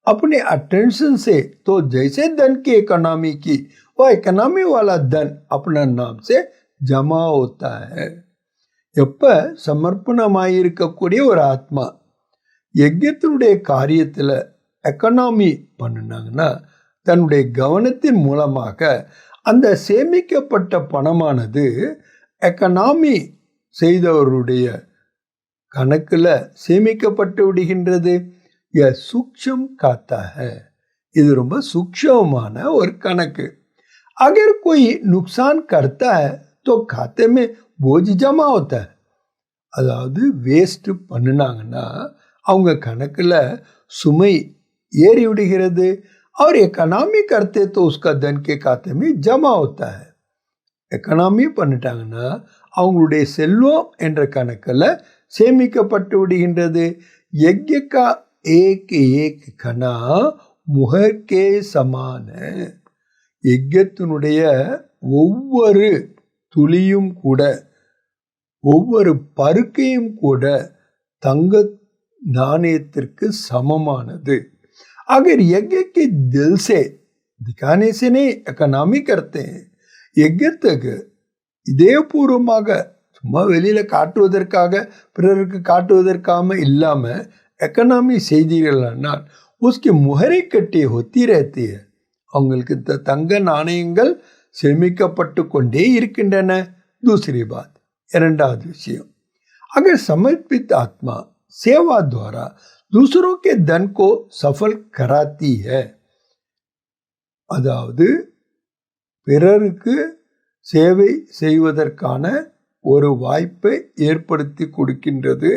अपने अटेंशन से, तो जैसे धन की इकोनॉमी की, वह इकोनॉमी वाला धन अपना नाम से ஜமா होता है. எப்ப சமர்ப்பணமாயிருக்கக்கூடிய ஒரு ஆத்மா யஜ்யத்தினுடைய காரியத்துல எக்கனாமி பண்ணினாங்கன்னா, தன்னுடைய கவனத்தின் மூலமாக அந்த சேமிக்கப்பட்ட பணமானது எக்கனாமி செய்தவருடைய கணக்குல சேமிக்கப்பட்டு விடுகின்றது. சூக்ஷம் காத்தா है. இது ரொம்ப சூக்ஷமான ஒரு கணக்கு. अगर कोई नुकसान करता है तो खाते में बोझ जमा होता है. அதாவது வேஸ்ட் பண்ணினாங்கன்னா அவங்க கணக்குல சுமை ஏறி விடுகிறது. और इकोनॉमी करते तो उसका धन के खाते में जमा होता है. எக்கனாமி பண்ணிட்டாங்கன்னா அவங்களுடைய செல்வம் என்ற கணக்கில் சேமிக்கப்பட்டு விடுகின்றது. यज्ञ का एक एक कणा मुहर के समान. யஜ்யத்தினுடைய ஒவ்வொரு துளியும் கூட, ஒவ்வொரு பருக்கையும் கூட தங்க நாணயத்திற்கு சமமானது. अगर यज्ञ के दिल से दिखाने से नहीं इकोनॉमी करते हैं, யஜ்யத்துக்கு இதயபூர்வமாக சும்மா வெளியில காட்டுவதற்காக, பிறருக்கு காட்டுவதற்காக இல்லாம எக்கனாமி செய்தீர்களானால் उसकी முகரை கட்டி होती रहती है. அவங்களுக்கு தங்க நாணயங்கள் சேமிக்கப்பட்டு கொண்டே இருக்கின்றன. दूसरी बात, இரண்டாவது விஷயம், अगर समर्पित आत्मा सेवा द्वारा दूसरों के धन को सफल कराती है, அதாவது பிறருக்கு சேவை செய்வதற்கான ஒரு வாய்ப்பை ஏற்படுத்தி கொடுக்கின்றது,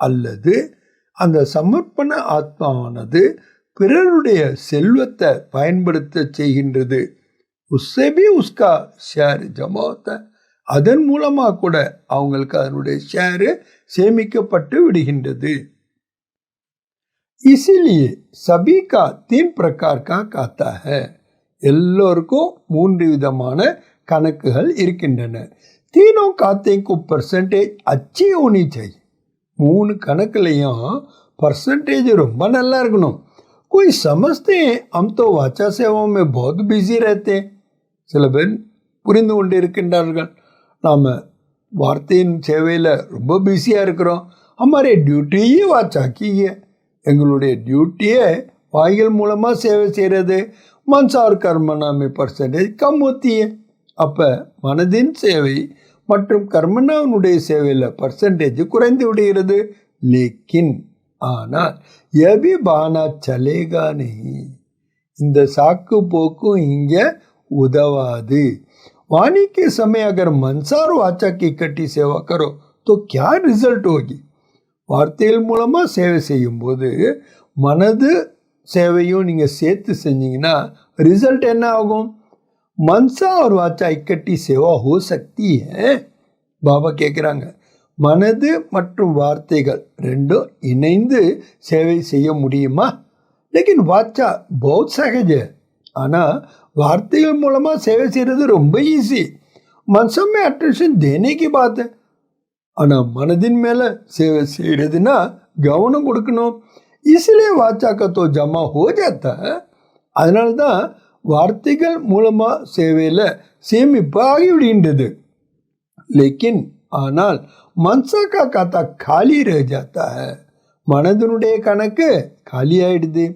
அல்லது அந்த சமர்ப்பண ஆத்மாவானது பிறருடைய செல்வத்தை பயன்படுத்த செய்கின்றது. उससे भी उसका शेयर जमा होता है. அதன் மூலமா கூட அவங்களுக்கு அதனுடைய ஷேர் சேமிக்கப்பட்டு விடுகின்றது. इसीलिए सभी का 3 प्रकार का खाता है. எல்லோருக்கும் 3 விதமான கணக்குகள் இருக்கின்றன. तीनों खाते को परसेंटेज अच्छी होनी चाहिए. 3 கணக்குலையும் परसेंटेज ரொம்ப நல்லா இருக்கணும். कोई समझते हैं हम तो वाचा सेवा में बहुत बिजी रहते हैं. சில பேர் புரிந்து கொண்டு இருக்கின்றார்கள், நாம் வார்த்தையின் சேவையில் ரொம்ப பிஸியாக இருக்கிறோம். हमारे ड्यूटी ही वाचा की है. எங்களுடைய டியூட்டியை வாய்கள் மூலமாக சேவை செய்கிறது. मनसा और कर्मना में परसेंटेज कम होती है. அப்போ மனதின் சேவை மற்றும் கர்மனாவுடைய சேவையில் பர்சன்டேஜ் குறைந்து விடுகிறது. லேக்கின் ஆனால் எபி பானா சலேகா नहीं. இந்த சாக்கு போக்கும் இங்கே உதவாது. वाणी के समय अगर मनसा और वाचा की इकट्ठी सेवा करो तो क्या रिजल्ट होगी. வார்த்தைகள் மூலமாக சேவை செய்யும் போது மனது சேவையும் நீங்கள் சேர்த்து செஞ்சீங்கன்னா ரிசல்ட் என்ன ஆகும்? मनसा और वाचा इकट्ठी सेवा हो सकती है. பாபா கேட்குறாங்க, மனது மற்றும் வார்த்தைகள் ரெண்டும் இணைந்து சேவை செய்ய முடியுமா? लेकिन वाचा बहुत सहज है. ஆனால் வார்த்தைகள் மூலமாக சேவை செய்கிறது ரொம்ப ஈஸி. मनसा में अटेंशन देने की बात है. ஆனால் மனதின் மேலே சேவை செய்கிறதுனா கவனம் கொடுக்கணும். इसलिए वाचा का तो जमा हो जाता है. அதனால தான் வார்த்தைகள் மூலமாக சேவையில் சேமிப்பு ஆகிவிடுகின்றது. லேக்கின் ஆனால் मनसा का खाता खाली रह जाता है. மனதினுடைய கணக்கு खाली ஆயிடுது.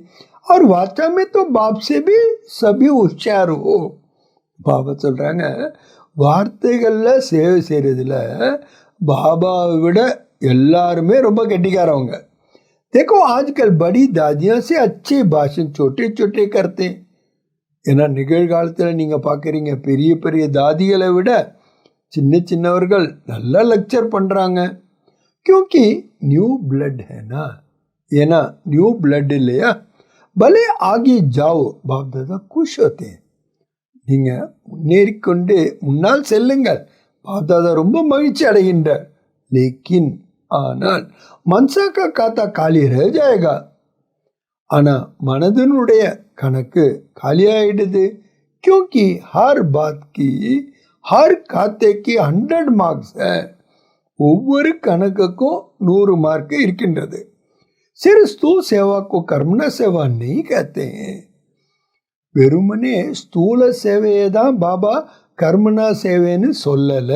और वाचा में तो बाप से भी सभी होशियार हो. பாபா சொல்கிறாங்க, வார்த்தைகளில் சேவை செய்கிறதுல பாபாவை விட எல்லாருமே ரொம்ப கெட்டிக்காரவங்க. देखो आजकल बड़ी दादियां से अच्छे भाषण छोटे छोटे करते. ஏன்னா நிகழ்காலத்தில் நீங்கள் பார்க்குறீங்க, பெரிய பெரிய தாதிகளை விட சின்ன சின்னவர்கள் நல்லா லெக்சர் பண்ணுறாங்க. क्योंकि न्यू ब्लड है ना. ஏன்னா நியூ பிளட் இல்லையா. भले आगे जाओ बाप दादा खुश होते हैं. நீங்கள் முன்னேறிக்கொண்டு முன்னால் செல்லுங்கள், பாப் தாதா ரொம்ப மகிழ்ச்சி அடைகின்றார். लेकिन ஆனால் मनसा का खाता खाली रह जाएगा. ஆனால் மனதினுடைய கணக்கு காலியாயிடுது. क्योंकि हर बात की हर खाते की 100 मार्क्स है. ஒவ்வொரு கணக்குக்கும் 100 மார்க் இருக்கின்றது. सिर्फ स्थूल सेवा को कर्मणा सेवा नहीं कहते हैं. வெறுமனே ஸ்தூல சேவையை தான் பாபா கர்மனா சேவைன்னு சொல்லல.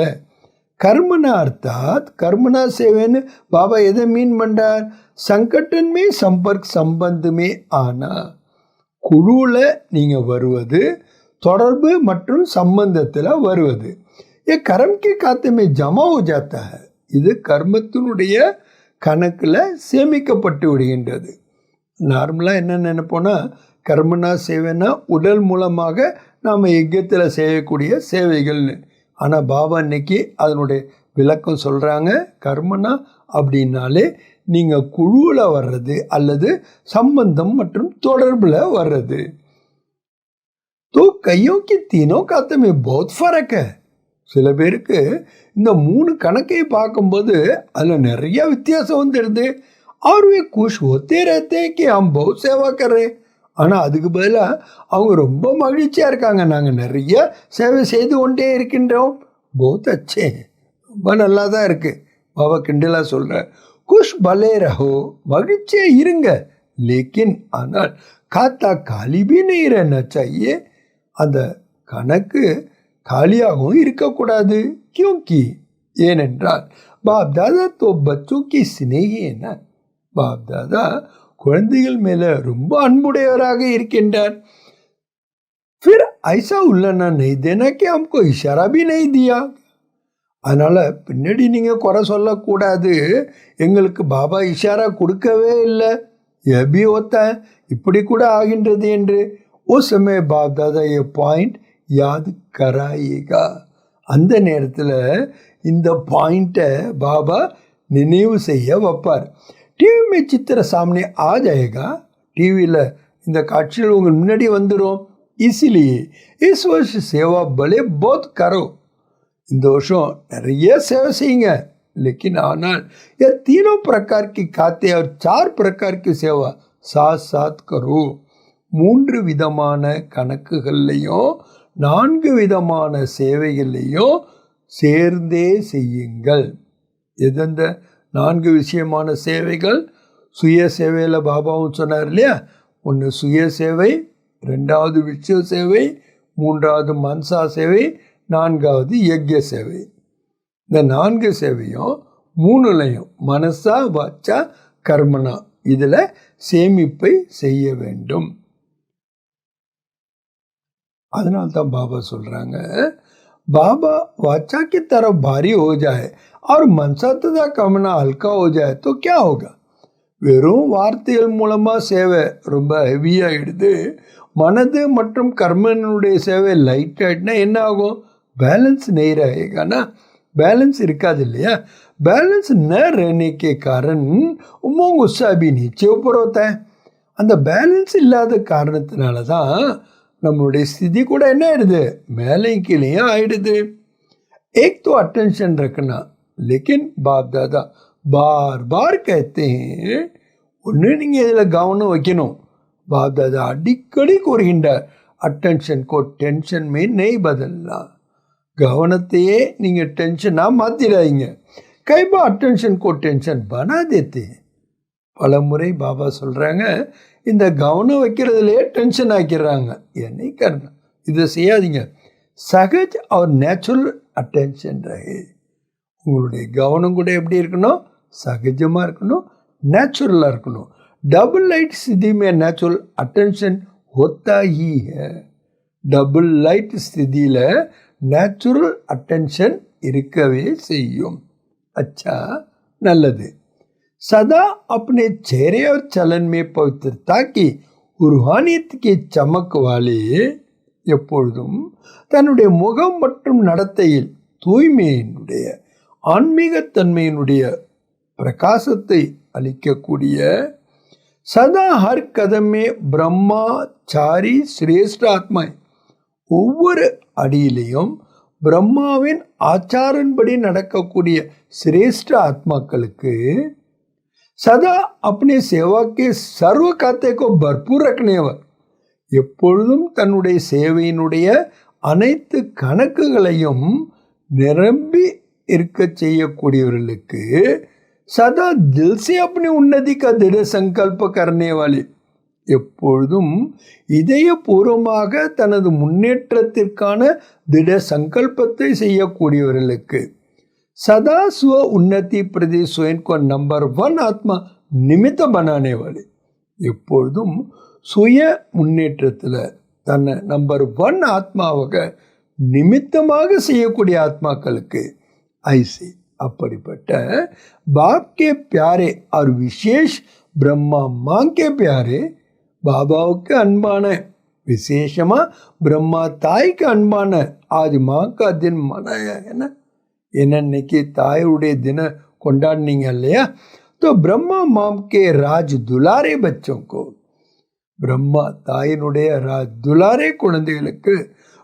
கர்மனா அர்த்தாத் கர்மனா சேவைன்னு பாபா எதை மீன் பண்றார்? சங்கட்டன்மே சம்பர்க் சம்பந்தமே ஆனா குழுல நீங்க வருவது, தொடர்பு மற்றும் சம்பந்தத்தில் வருவது. ये कर्म के खाते में जमा हो जाता है. இது கர்மத்தினுடைய கணக்கில் சேமிக்கப்பட்டு விடுகின்றது. நார்மலாக என்ன நினைப்போனா, கர்மனா சேவைனா உடல் மூலமாக நாம் யஜ்யத்தில் செய்யக்கூடிய சேவைகள்னு. ஆனால் பாபா இன்னைக்கு அதனுடைய விளக்கம் சொல்கிறாங்க. கர்மனா அப்படின்னாலே நீங்கள் குழுவில் வர்றது அல்லது சம்பந்தம் மற்றும் தொடர்பில் வர்றது. तो कईयों की तीनों खाते में बहुत फर्क है. சில பேருக்கு இந்த 3 கணக்கை பார்க்கும்போது அதில் நிறைய வித்தியாசம் வந்துடுது. और वे खुश होते रहते हैं कि हम बहुत सेवा कर रहे हैं. ஆனால் அதுக்கு பதிலாக அவங்க ரொம்ப மகிழ்ச்சியாக இருக்காங்க, நாங்கள் நிறைய சேவை செய்து கொண்டே இருக்கின்றோம். बहुत अच्छे हैं, ரொம்ப நல்லா தான் இருக்குது. பாபா கிண்டலா சொல்கிறார், குஷ் பலே ரஹோ, மகிழ்ச்சியாக இருங்க. லேக்கின் ஆனால் காத்தா காலி பி நஹீ ரஹனா சாஹியே, அந்த கணக்கு காலியாகவும் இருக்கக்கூடாது. கியூங்கி, ஏனென்றால் பாப் தாதா தோ பச்சோ கி ஸ்நேஹி என்ன, பாப் தாதா குழந்தைகள் மேலே ரொம்ப அன்புடையவராக இருக்கின்றார். फिर ऐसा उल्लना नहीं देना कि हमको इशारा भी नहीं दिया. அதனால் பின்னாடி நீங்கள் குறை சொல்லக்கூடாது, எங்களுக்கு பாபா இஷாரா கொடுக்கவே இல்லை, எபி होता है, இப்படி கூட ஆகின்றது என்று. उस समय बाप दादा ये பாயிண்ட் யாத் கராயேகா. அந்த நேரத்தில் இந்த பாயிண்ட்டை பாபா நினைவு செய்ய வைப்பார். டிவி में चित्र सामने आ जाएगा, டிவியில் இந்த காட்சிகள் உங்கள் முன்னாடி வந்துடும். इसलिए इस वर्ष सेवा भले बहुत करो, இந்த வருஷம் நிறைய சேவை செய்யுங்க. लेकिन ஆனால் ये तीनों प्रकार की खाते और 4 प्रकार की सेवा साथ साथ करो. 3 விதமான கணக்குகள்லையும் 4 விதமான சேவைகள்லையும் சேர்ந்தே செய்யுங்கள். எதெந்த 4 விஷயமான சேவைகள்? சுய சேவையில் பாபாவும் சொன்னார் இல்லையா, ஒன்று சுய சேவை, 2வது விஸ்வ சேவை, 3வது மன்சா சேவை, 4வது யஜ்ய சேவை. இந்த 4 சேவையும் 3லையும் மனசா வாச்சா கர்மனா இதில் சேமிப்பை செய்ய வேண்டும். அதனால்தான் பாபா சொல்கிறாங்க, बाबा वाचा की तरफ भारी हो जाए और मनसा तथा कामना हल्का हो जाए तो क्या होगा? வெறும் வார்த்தைகள் மூலமாக சேவை ரொம்ப ஹெவியாகிடுது, மனது மற்றும் கர்மனுடைய சேவை லைட் ஆகிட்டுனா என்ன ஆகும்? பேலன்ஸ் नहीं रहेगा ना, பேலன்ஸ் இருக்காது இல்லையா. பேலன்ஸ் न रहने के कारण उमंग गुस्सा भी नीचे ऊपर होता है. அந்த பேலன்ஸ் இல்லாத காரணத்தினால தான் நம்மளுடைய ஸ்திதி கூட என்ன ஆயிடுது? மேலே கீழேயும் ஆயிடுது. एक तो अटेंशन रखना, लेकिन बाप दादा बार बार कहते हैं, ஒன்று நீங்கள் இதில் கவனம் வைக்கணும். बाप दादा அடிக்கடி கூறுகின்றார், அட்டென்ஷன் को टेंशन में नहीं बदलना. கவனத்தையே நீங்கள் டென்ஷனாக மாற்றிடாதீங்க. कई बार अटेंशन को टेंशन बना देते हैं. பல முறை பாபா சொல்கிறாங்க, இந்த கவனம் வைக்கிறதுலையே டென்ஷன் ஆக்கிடுறாங்க. என்னை கர்ணம், இதை செய்யாதீங்க. சகஜ் और நேச்சுரல் அட்டென்ஷன் ரहे. உங்களுடைய கவனம் கூட எப்படி இருக்கணும்? சகஜமாக இருக்கணும், நேச்சுரலாக இருக்கணும். டபுள் லைட் ஸ்திதி में நேச்சுரல் அட்டென்ஷன் होता ही है. டபுள் லைட் ஸ்திதியில் நேச்சுரல் அட்டென்ஷன் இருக்கவே செய்யும். अच्छा, நல்லது. सदा अपने चेहरे और चलन में पवित्रता की रूहानियत की चमक वाले, எப்பொழுதும் தன்னுடைய முகம் மற்றும் நடத்தையில் தூய்மையினுடைய ஆன்மீகத்தன்மையினுடைய பிரகாசத்தை அளிக்கக்கூடிய, சதா ஹர் கதமே பிரம்மாச்சாரி சிரேஷ்ட ஆத்மா, ஒவ்வொரு அடியிலையும் பிரம்மாவின் ஆச்சாரன்படி நடக்கக்கூடிய சிரேஷ்ட ஆத்மாக்களுக்கு, सदा अपने सेवा के सर्व खाते को भरपूर रखने वाले, எப்பொழுதும் தன்னுடைய சேவையினுடைய அனைத்து கணக்குகளையும் நிரம்பி இருக்க செய்யக்கூடியவர்களுக்கு, सदा दिल से अपनी उन्नति का दृढ़ संकल्प करने वाले, எப்பொழுதும் இதயபூர்வமாக தனது முன்னேற்றத்திற்கான திட சங்கல்பத்தை செய்யக்கூடியவர்களுக்கு, सदा स्व उन्नति प्रति स्वयं को नंबर 1 ஆத்மா நிமித்த बनाने वाले, எப்பொழுதும் சுய முன்னேற்றத்தில் தன்னை நம்பர் 1 ஆத்மாவாக நிமித்தமாக செய்யக்கூடிய ஆத்மாக்களுக்கு ஐசி, அப்படிப்பட்ட बाप के प्यारे और विशेष ब्रह्मा माँ के प्यारे, பாபாவுக்கு அன்பான, விசேஷமா பிரம்மா தாய்க்கு அன்பான आज माँ का दिन मनाया है ना, இன்னைக்கு தாயுடைய தினம் கொண்டாடினீங்க இல்லையா? तो ब्रह्मा माँ के राज दुलारे बच्चों को, ब्रह्मा தாயினுடைய ராஜ் दुलारे குழந்தைகளுக்கு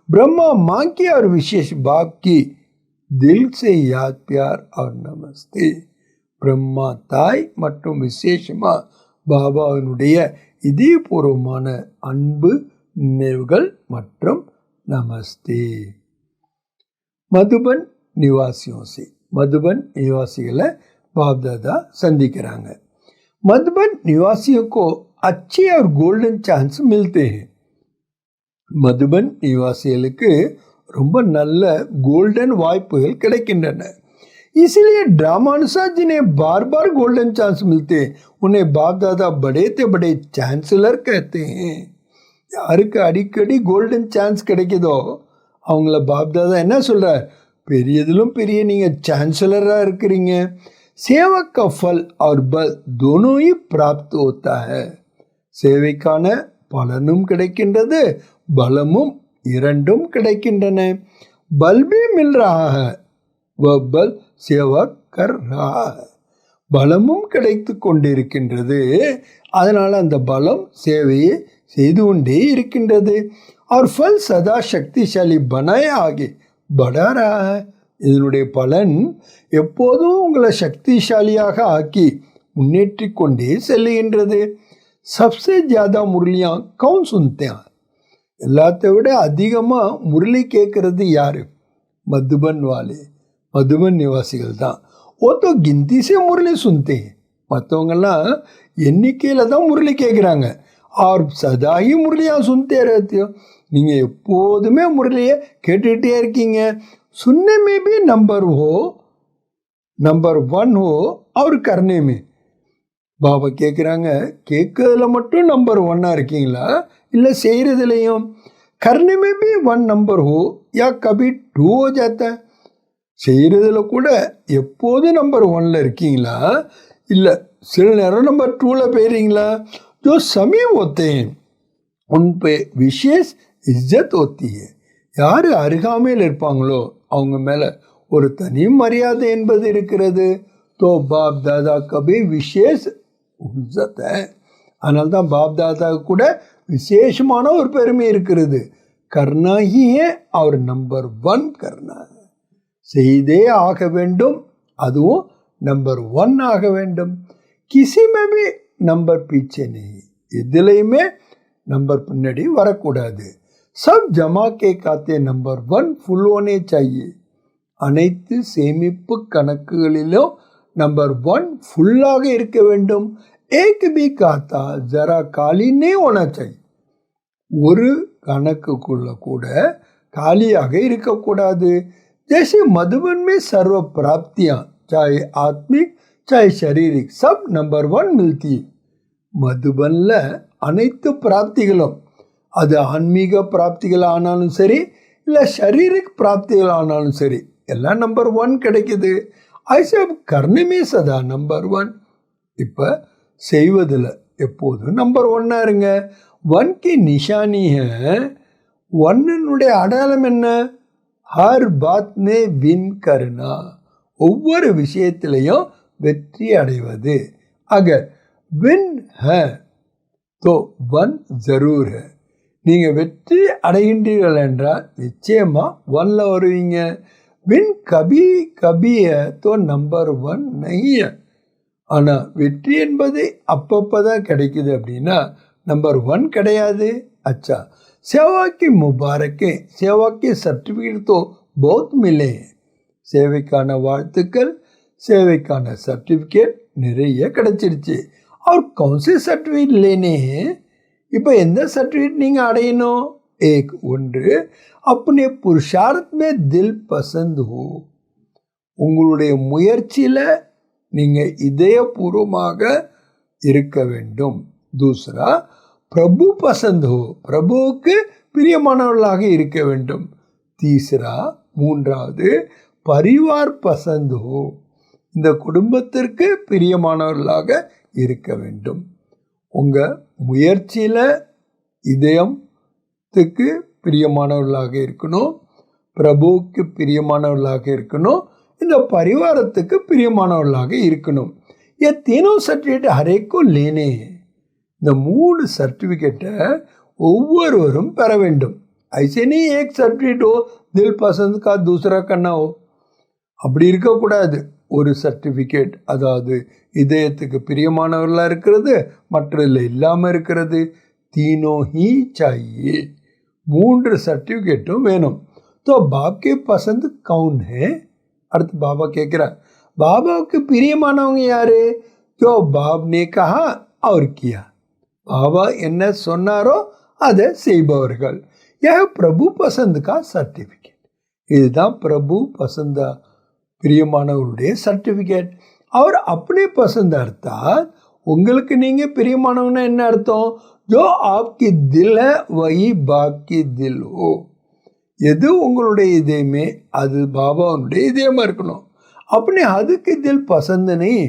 ब्रह्मा माँ की और विशेष बाप की दिल से याद प्यार और नमस्ते. பிரம்மா தாய் மற்றும் விசேஷமா பாபாவினுடைய இதயபூர்வமான அன்பு நினைவுகள் மற்றும் நமஸ்தே. மதுபன் நிவாசியோं से, மதுபன் நிவாசிகளை बाप दादा संदिक्கிறாங்க. मधुबन निवासियों को अच्छे और गोल्डन चांस मिलते हैं. மதுபன் நிவாசிகளுக்கு ரொம்ப நல்ல கோல்டன் வாய்ப்புகள் கிடைக்கின்றன. इसलिए ड्रामानुसार जिन्हें बार बार गोल्डन चांस मिलते हैं उन्हें बाप दादा बड़े से बड़े चांसलर कहते हैं. யாருக்கு அடிக்கடி கோல்டன் சான்ஸ் கிடைக்குதோ அவங்கள பாப் தாதா என்ன சொல்றார்? பெரியதிலும் பெரிய நீங்கள் சான்சலராக இருக்கிறீங்க. सेवक का फल और बल दोनों ही प्राप्त होता है. சேவைக்கான பலனும் கிடைக்கின்றது, பலமும் இரண்டும் கிடைக்கின்றன. बल भी मिल रहा है, वह बल सेवा कर रहा है. பலமும் கிடைத்து கொண்டிருக்கின்றது, அதனால் அந்த பலம் சேவையை செய்து கொண்டே இருக்கின்றது. और फल सदा शक्तिशाली बनाए आगे बढ़ा रहा है. இதனுடைய பலன் எப்போதும் உங்களை சக்திசாலியாக ஆக்கி முன்னேற்றி கொண்டே செல்லுகின்றது. सबसे ज़्यादा मुरलियाँ कौन सुनते हैं? எல்லாத்தை விட அதிகமாக முரளி கேட்கறது யார்? மதுபன் वाले, மதுபன் நிவாசிகள் தான். वो तो गिनती से मुरली सुनते हैं. மற்றவங்கெல்லாம் எண்ணிக்கையில் தான் முரளி கேட்குறாங்க. और सदा ही मुरलियाँ सुनते रहते हो. நீங்கள் எப்போதுமே முரளியை கேட்டுக்கிட்டே இருக்கீங்க. सुनने में भी नंबर 1 हो और करने में. பாபா கேட்குறாங்க, கேட்கறதுல மட்டும் நம்பர் 1 இருக்கீங்களா, இல்லை செய்கிறதுலையும்? करने में भी 1 नंबर हो या कभी 2 हो जाता है. செய்கிறதுல கூட எப்போது நம்பர் 1 இருக்கீங்களா, இல்லை சில நேரம் நம்பர் 2 போயிடுறீங்களா? जो समीप होते हैं उन पे विशेष इज्जत होती है. யார் அருகாமையில் இருப்பாங்களோ அவங்க மேலே ஒரு தனி மரியாதை என்பது இருக்கிறது. तो बाप दादा कभी विशेष इज्जत है. அதனால தான் பாப் தாதாவுக்கு கூட விசேஷமான ஒரு பெருமை இருக்கிறது. करना ही है और नंबर 1 करना है. செய்தே ஆக வேண்டும், அதுவும் நம்பர் 1 ஆக வேண்டும். किसी में भी नंबर पीछे नहीं, எதுலையுமே नंबर பின்னாடி வரக்கூடாது. सब जमा के खाते नंबर 1 फुल होने चाहिए. அனைத்து சேமிப்பு கணக்குகளிலும் नंबर 1 फुल्लाக இருக்க வேண்டும். एक भी खाता जरा खाली नहीं होना चाहिए. ஒரு கணக்குக்குள்ள கூட காலியாக இருக்கக்கூடாது. जैसे मधुबन में सर्व प्राप्तियां चाहे आत्मिक चाहे शारीरिक सब नंबर 1 मिलती है. மதுபன்ல அனைத்து பிராப்திகளும், அது ஆன்மீக பிராப்திகள் ஆனாலும் சரி, இல்லை ஷரீரிக் பிராப்திகள் ஆனாலும் சரி, எல்லாம் நம்பர் 1 கிடைக்குது. ஐசே கர்ணமே சதா நம்பர் 1. இப்போ செய்வதில் எப்போதும் நம்பர் 1 இருங்க. 1 की निशानी है. 1னுடைய அடையாளம் என்ன? ஹர் பாத் மே வின் கர்னா, ஒவ்வொரு விஷயத்திலையும் வெற்றி அடைவது. அகர் வின் है तो 1 जरूर है. நீங்கள் வெற்றி அடைகின்றீர்கள் என்றால் நிச்சயமாக 1ல் வருவீங்க. வின் கபி கபி है तो नंबर 1 नहीं है. ஆனால் வெற்றி என்பது அப்பப்போ தான் கிடைக்குது அப்படின்னா नंबर 1 கிடையாது. अच्छा, सेवा की मुबारकें, सेवा के सर्टिफिकेट तो बहुत मिले हैं. சேவைக்கான வாழ்த்துக்கள், சேவைக்கான சர்டிஃபிகேட் நிறைய கிடைச்சிருச்சு. और कौन से सर्टिफिकेट लेने हैं? இப்போ எந்த சர்டிஃபிகேட் நீங்கள் அடையணும்? एक ஒன்று, अपने पुरुषार्थ में दिल पसंद हो, உங்களுடைய முயற்சியில் நீங்கள் இதயபூர்வமாக இருக்க வேண்டும். दूसरा, प्रभु पसंद हो, பிரபுவுக்கு பிரியமானவர்களாக இருக்க வேண்டும். तीसरा, மூன்றாவது, परिवार पसंद हो, இந்த குடும்பத்திற்கு பிரியமானவர்களாக இருக்க வேண்டும். உங்கள் முயற்சியில் இதயத்துக்கு பிரியமானவர்களாக இருக்கணும், பிரபுவுக்கு பிரியமானவர்களாக இருக்கணும், இந்த பரிவாரத்துக்கு பிரியமானவர்களாக இருக்கணும். ये तीनों सर्टिफिकेट हर एक को लेने हैं. இந்த 3 சர்டிஃபிகேட்டை ஒவ்வொருவரும் பெற வேண்டும். ऐसे नहीं एक सर्टिफिकेट हो दिल पसंद का दूसरा करना हो, அப்படி இருக்கக்கூடாது. ஒரு சர்டிஃபிகேட், அதாவது இதயத்துக்கு பிரியமானவர்களாக இருக்கிறது, மற்றதில் இல்லாமல் இருக்கிறது. தீனோ ஹீ சாயே, 3 சர்டிஃபிகேட்டும் வேணும். तो बाप के पसंद कौन है? அடுத்து பாபா கேட்குறார், பாபாவுக்கு பிரியமானவங்க யாரு? जो बाप ने कहा और किया, பாபா என்ன சொன்னாரோ அதை செய்பவர்கள். यह प्रभु पसंद का सर्टिफिकेट, இதுதான் பிரபு பசந்தா பிரியமானவருடைய சர்டிஃபிகேட். அவர் अपने पसंद அர்த்தாத் உங்களுக்கு நீங்கள் பிரியமானவங்கன்னா என்ன அர்த்தம்? जो आपकी दिल है वही बाप की दिल हो, எது உங்களுடைய இதயமே அது பாபாவுடைய இதயமாக இருக்கணும். अपने हद की दिल पसंद नहीं,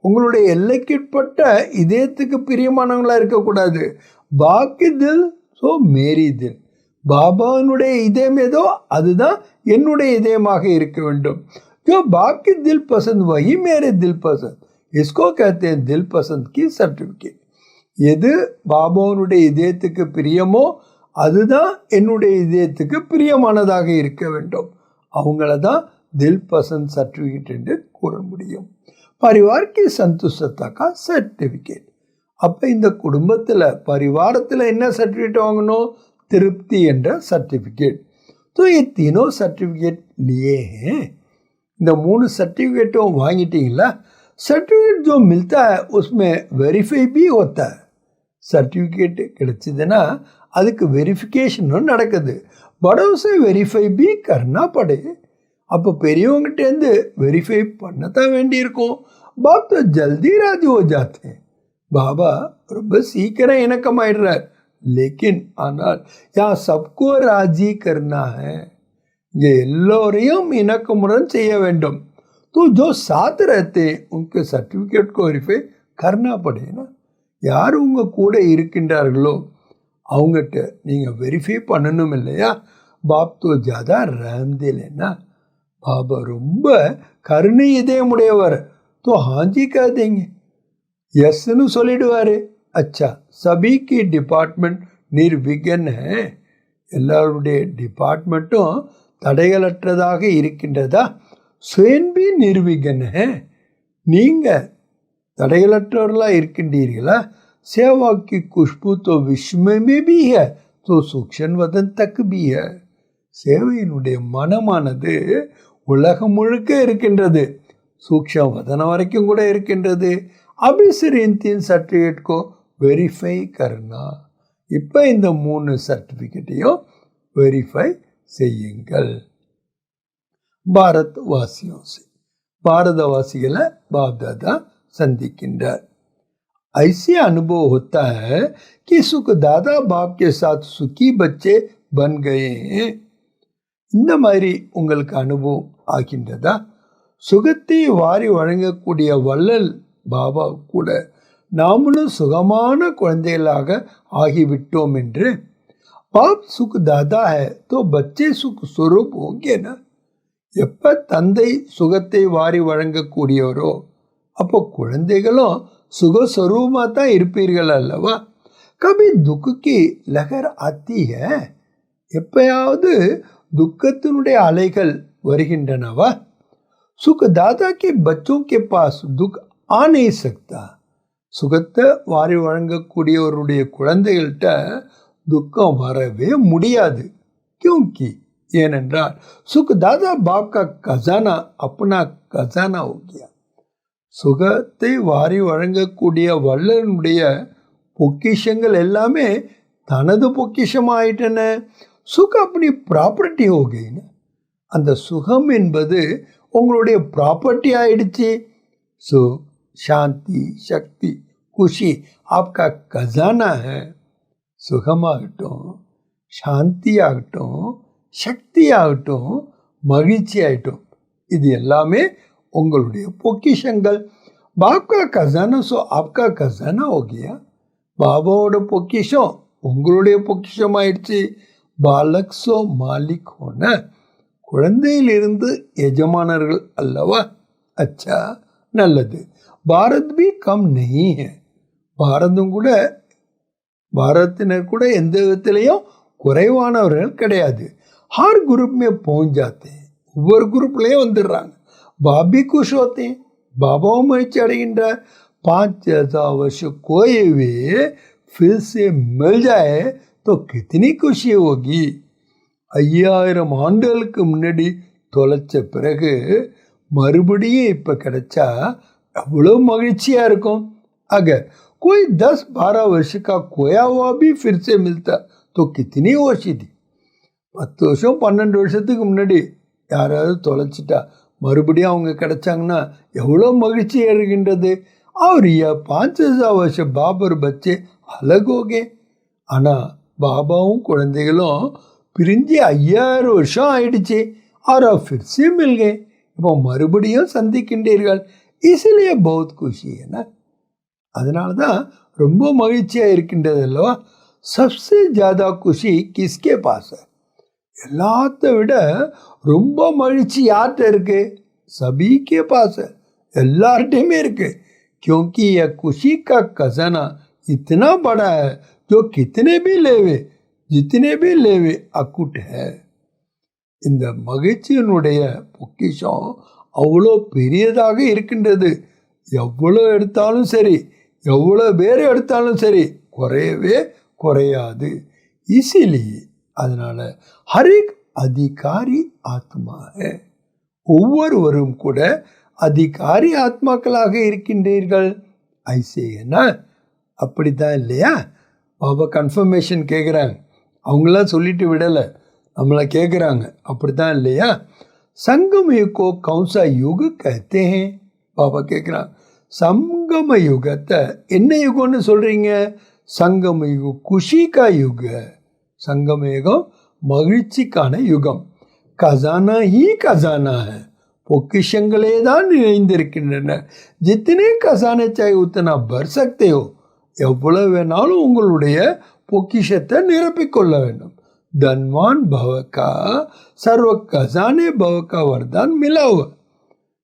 உங்களுடைய எல்லைக்குட்பட்ட இதயத்துக்கு பிரியமானவங்களாக இருக்கக்கூடாது. பாப் கி தில் ஸோ மேரி தில், பாபாவினுடைய இதயம் ஏதோ அதுதான் என்னுடைய இதயமாக இருக்க வேண்டும். जो बाप की दिल पसंद वही मेरे दिल पसंद, इसको कहते हैं दिल पसंद की सर्टिफिकेट. எது பாபாவுடைய இதயத்துக்கு பிரியமோ அதுதான் என்னுடைய இதயத்துக்கு பிரியமானதாக இருக்க வேண்டும். அவங்கள தான் தில் பசந்த் சர்டிஃபிகேட் என்று கூற முடியும். परिवार की संतुष्टता का सर्टिफिकेट, அப்போ இந்த குடும்பத்தில் பரிவாரத்தில் என்ன சர்டிஃபிகேட் வாங்கணும்? திருப்தி என்ற சர்டிஃபிகேட். तो ये तीनों सर्टिफिकेट लिए हैं. இந்த 3 சர்டிஃபிகேட்டும் வாங்கிட்டீங்களா? सर्टिफिकेट जो मिलता है उसमें वेरीफाई भी होता है. சர்டிஃபிகேட் கிடைச்சதுன்னா அதுக்கு வெரிஃபிகேஷனும் நடக்குது. बड़ों से वेरीफाई भी करना पड़े, அப்போ பெரியவங்ககிட்டேருந்து வெரிஃபை பண்ணத்தான் வேண்டியிருக்கும். பாப் तो जल्दी राजी हो जाते हैं, பாபா ரொம்ப சீக்கிரம் இணக்கமாயிடுறார். लेकिन ஆனால் யா சப்கோ ராஜி கர்னா है, இங்கே எல்லோரையும் இணக்கமுடன் செய்ய வேண்டும். तो जो साथ रहते हैं उनके सर्टिफिकेट को वेरीफाई करना पड़ेगा. யார் உங்கள் கூட இருக்கின்றார்களோ அவங்ககிட்ட நீங்கள் வெரிஃபை பண்ணணும் இல்லையா? பாப் तो ज़्यादा रहम दिल है ना, பாபா ரொம்ப கருணை இதயமுடையவர். तो हाँ जी कह देंगे, यस्नु சொல்லிடுவார். अच्छा, सभी की डिपार्टमेंट निर्विघ्न है, எல்லாருடைய டிபார்ட்மெண்ட்டும் தடைகளற்றதாக இருக்கின்றதா? स्वयं भी निर्विघ्न है, நீங்கள் தடைகளற்றவர்களாக இருக்கின்றீர்களா? सेवा की खुशबू तो विश्व में भी है तो सूक्ष्म वदन तक भी है, சேவையினுடைய மனமானது உலகம் முழுக்க இருக்கின்றது, சூக்ஷ்ம வதனம் வரைக்கும் கூட இருக்கின்றது. अभी सिर्फ इन 3 सर्टिफिकेट को वेरीफाई करना, இப்போ இந்த 3 சர்டிஃபிகேட்டையும் வெரிஃபை செய்யுங்கள். பாரத் வாசியோं से, பாரதவாசிகளை பாப் தாதா संदिக்கின்றார். ऐसे अनुभव होता है कि सुख दादा बाप के साथ सुखी बच्चे बन गए हैं. இந்த மாதிரி உங்களுக்கு அனுபவம் ஆகின்றதா? சுகத்தை வாரி வழங்கக்கூடிய வள்ளல் பாபா கூட நாமளும் சுகமான குழந்தைகளாக ஆகிவிட்டோம் என்று. பாப் சுக் தாதா है तो बच्चे सुख स्वरूप होंगे ना. எப்போ தந்தை சுகத்தை வாரி வழங்கக்கூடியவரோ அப்போ குழந்தைகளும் சுகஸ்வரூபமாக தான் இருப்பீர்கள் அல்லவா? கபி துக்கி லகர் ஆத்தி ஹை, எப்பயாவது துக்கத்தினுடைய அலைகள் வருகின்றனவா? சுக் தாதா கே பச்சோं के पास दुख आ नहीं सकता, சுகத்தை வாரி வழங்கக்கூடியவருடைய குழந்தைகள்கிட்ட துக்கம் வரவே முடியாது. क्योंकि ஏனென்றால் சுக் தாதா பாப் கா கஜானா अपना खजाना हो गया, சுகத்தை வாரி வழங்கக்கூடிய வள்ளனுடைய பொக்கிஷங்கள் எல்லாமே தனது பொக்கிஷமாயிட்டன. சுகம் அப்படி ப்ராப்பர்ட்டி ஹோகேன்னு, அந்த சுகம் என்பது உங்களுடைய ப்ராப்பர்ட்டி ஆயிடுச்சு. ஸோ சாந்தி, சக்தி, குஷி आपका खजाना है. சுகமாகட்டும், சாந்தி ஆகட்டும், சக்தி ஆகட்டும், மகிழ்ச்சி ஆகட்டும், இது எல்லாமே உங்களுடைய பொக்கிஷங்கள். பாப்கா கசானா, ஸோ ஆப்கா கசானா ஹோகியா. பாபாவோட பொக்கிஷம் உங்களுடைய பொக்கிஷம் ஆயிடுச்சு. பாலக் சோ மாலிக் ஹோன, குழந்தையிலிருந்து எஜமானர்கள் அல்லவா. அச்சா, நல்லது. பாரத் பி கம் நஹீ ஹை. பாரதம் கூட, பாரத்தினர் கூட எந்த விதத்திலையும் குறைவானவர்கள் கிடையாது. ஹர் குரூப்மே பहुंच ஒவ்வொரு குரூப்லேயும் வந்துடுறாங்க. பாபி குஷ் ஹோத்தே, பாபாவும் மகிழ்ச்சி அடைகின்றார். 5000 वर्ष कोई भी फिर से मिल जाए तो कितनी खुशी होगी. 5000 ஆண்டுகளுக்கு முன்னாடி தொலைச்ச பிறகு மறுபடியும் இப்போ கிடைச்சா எவ்வளோ மகிழ்ச்சியாக இருக்கும். ஆக कोई 10-12 वर्ष का खोया हुआ भी फिर से मिलता तो कितनी खुशी थी. 10 வருஷம் 12 வருஷத்துக்கு முன்னாடி யாராவது தொலைச்சிட்டா மறுபடியும் அவங்க கிடைச்சாங்கன்னா எவ்வளோ மகிழ்ச்சி இருக்கின்றது. और यह 5000 वर्ष बाबर बच्चे अलग हो गए. ஆனால் பாபாவும் குழந்தைகளும் பிரிஞ்சு 5000 வருஷம் ஆயிடுச்சு. और अब फिर से मिल गए, இப்போ மறுபடியும் சந்திக்கின்றீர்கள். इसलिए बहुत खुशी है ना. அதனால தான் ரொம்ப மகிழ்ச்சியாக இருக்கின்றது அல்லவா. சப்சே ஜாதா குஷி கிஸ்கே பாஸ் है. எல்லாத்த விட ரொம்ப மகிழ்ச்சி யார்கிட்ட இருக்கு? சபீக்கே பாஸ் है, எல்லார்ட்டையுமே இருக்கு. क्योंकि यह खुशी का खजाना इतना बड़ा है जो कितने भी लेवे जितने भी लेवे अकुट है. இந்த மகிழ்ச்சியினுடைய பொக்கிஷம் அவ்வளோ பெரியதாக இருக்கின்றது. எவ்வளோ எடுத்தாலும் சரி, எவ்வளோ பேர் எடுத்தாலும் சரி, குறையவே குறையாது. இசிலியே அதனால ஹரிக் அதிகாரி ஆத்மா है. ஒவ்வொருவரும் கூட அதிகாரி ஆத்மாக்களாக இருக்கின்றீர்கள். ஐசேனா, அப்படித்தான் இல்லையா? பாபா கன்ஃபர்மேஷன் கேட்குறாங்க. அவங்களாம் சொல்லிட்டு விடலை, நம்மளை கேட்குறாங்க. அப்படித்தான் இல்லையா? சங்கம யுகோ கௌன்சா யுக कहते हैं. பாபா கேட்குறாங்க, சங்கம யுகத்தை என்ன யுகம்னு சொல்கிறீங்க? சங்கம யுகம் குஷி கா யுக. சங்கம யுகம் மகிழ்ச்சிக்கான யுகம். கசானா ஹீ கசானா है. பொக்கிஷங்களே தான் நிறைந்திருக்கின்றன. ஜித்தனே கசானே சாய் உத்தனா பர் சக்தே ஹோ. எவ்வளவு வேணாலும் உங்களுடைய பொக்கிஷத்தை நிரப்பிக்கொள்ள வேண்டும். தன்வான் பவகா சர்வ கசானே பவகா வரதான் மிலாவ.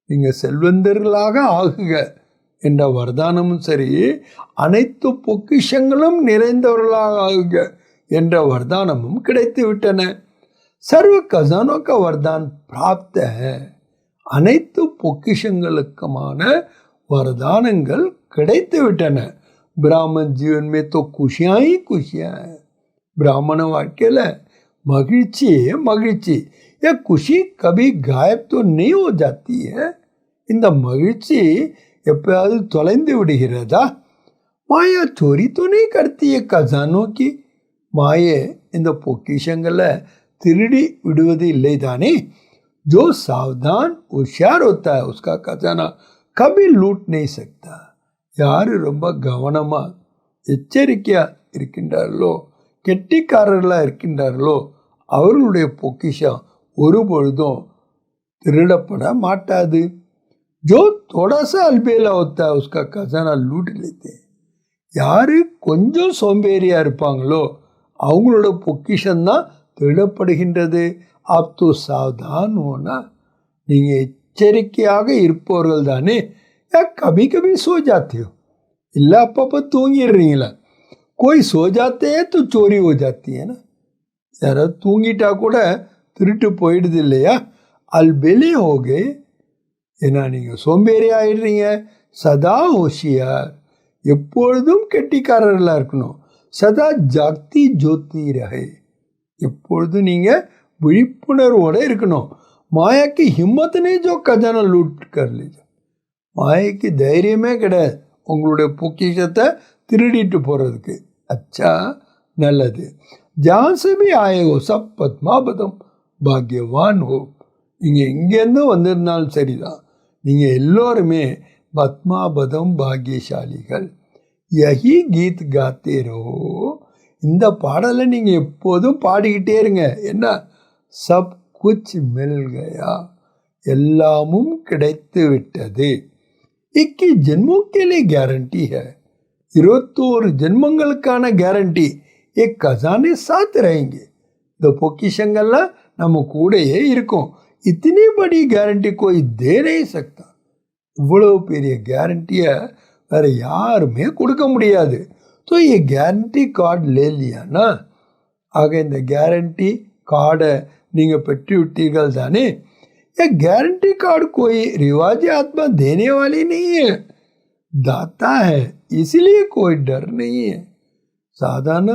நீங்கள் செல்வந்தர்களாக ஆகுக என்ற வரதானமும் சரி, அனைத்து பொக்கிஷங்களும் நிறைந்தவர்களாக ஆகுக என்ற வரதானமும் கிடைத்து விட்டன. சர்வ கசானோ கா வரதான் பிராப்த. அனைத்து பொக்கிஷங்களுக்குமான வரதானங்கள் கிடைத்து விட்டன. பிராமன் ஜீவன் மே தோ குஷியா ही खुशियाँ है. பிராமண வாழ்க்கையில் மகிழ்ச்சியே மகிழ்ச்சி. ये खुशी कभी गायब तो नहीं हो जाती है. இந்த மகிழ்ச்சி எப்பயாவது தொலைந்து விடுகிறதா? மாயா चोरी तो नहीं करती है खजानों की. மாயே இந்த பொக்கிஷங்களை திருடி விடுவது இல்லை தானே. जो सावधान होशियार होता है उसका खजाना कभी लूट नहीं सकता. யார் ரொம்ப கவனமாக எச்சரிக்கையாக இருக்கின்றார்களோ, கெட்டிக்காரர்களாக இருக்கின்றார்களோ, அவர்களுடைய பொக்கிஷம் ஒரு பொழுதும் திருடப்பட மாட்டாது. जो थोड़ा सा अलबेला होता है उसका खजाना लूट लेते हैं. யார் கொஞ்சம் சோம்பேறியாக இருப்பாங்களோ அவங்களோட பொக்கிஷம்தான் திருடப்படுகின்றது. आप तो सावधान होना. நீங்கள் எச்சரிக்கையாக இருப்பவர்கள் தானே. या कभी कभी सो जाते हो. இல்லை அப்பப்போ தூங்கிடுறீங்களா? कोई सो जाते हैं तो चोरी हो जाती है ना. யாராவது தூங்கிட்டா கூட திருட்டு போயிடுது இல்லையா? அல்பெலே ஹோகே. ஏன்னா நீங்கள் சோம்பேறி ஆயிடுறீங்க. சதா ஹோஷியார், எப்பொழுதும் கெட்டிக்காரர்களாக இருக்கணும். சதா ஜாக்தி ஜோதி ரஹே, எப்பொழுதும் நீங்கள் விழிப்புணர்வோடு இருக்கணும். மாயா की हिम्मत नहीं जो खजाना लूट कर ले जाए. மாயைக்கு தைரியமே கிடையாது உங்களுடைய பொக்கிஷத்தை திருடிட்டு போகிறதுக்கு. அச்சா, நல்லது. ஜான் से भी आए हो सब पद्मावतम भाग्यवान हो. நீங்கள் எங்கேருந்து வந்திருந்தாலும் சரிதான், நீங்கள் எல்லோருமே பத்மாபதம் பாக்கியசாலிகள். யஹி கீத் காத்தே ரஹோ. இந்த பாடலை நீங்கள் எப்போதும் பாடிக்கிட்டே இருங்க. என்ன, சப் குச் மில் கயா, எல்லாமும் கிடைத்து விட்டது. 21 ஜென்மோं के लिए गारंटी है. 21 ஜென்மங்களுக்கான கேரண்டி. एक खजाने साथ रहेंगे. இந்த பொக்கிஷங்கள்லாம் நம்ம கூடயே இருக்கும். इतनी बड़ी गारंटी कोई दे नहीं सकता. இவ்வளவு பெரிய கேரண்டியை வேற யாருமே கொடுக்க முடியாது. तो ये गारंटी कार्ड ले लिया ना. ஆக இந்த கேரண்டி கார்டை நீங்கள் பெற்று விட்டீர்கள் தானே. ये गारंटी कार्ड कोई रिवाजी आत्मा देने वाली नहीं है, दाता है, इसलिए कोई डर नहीं है. சாதாரண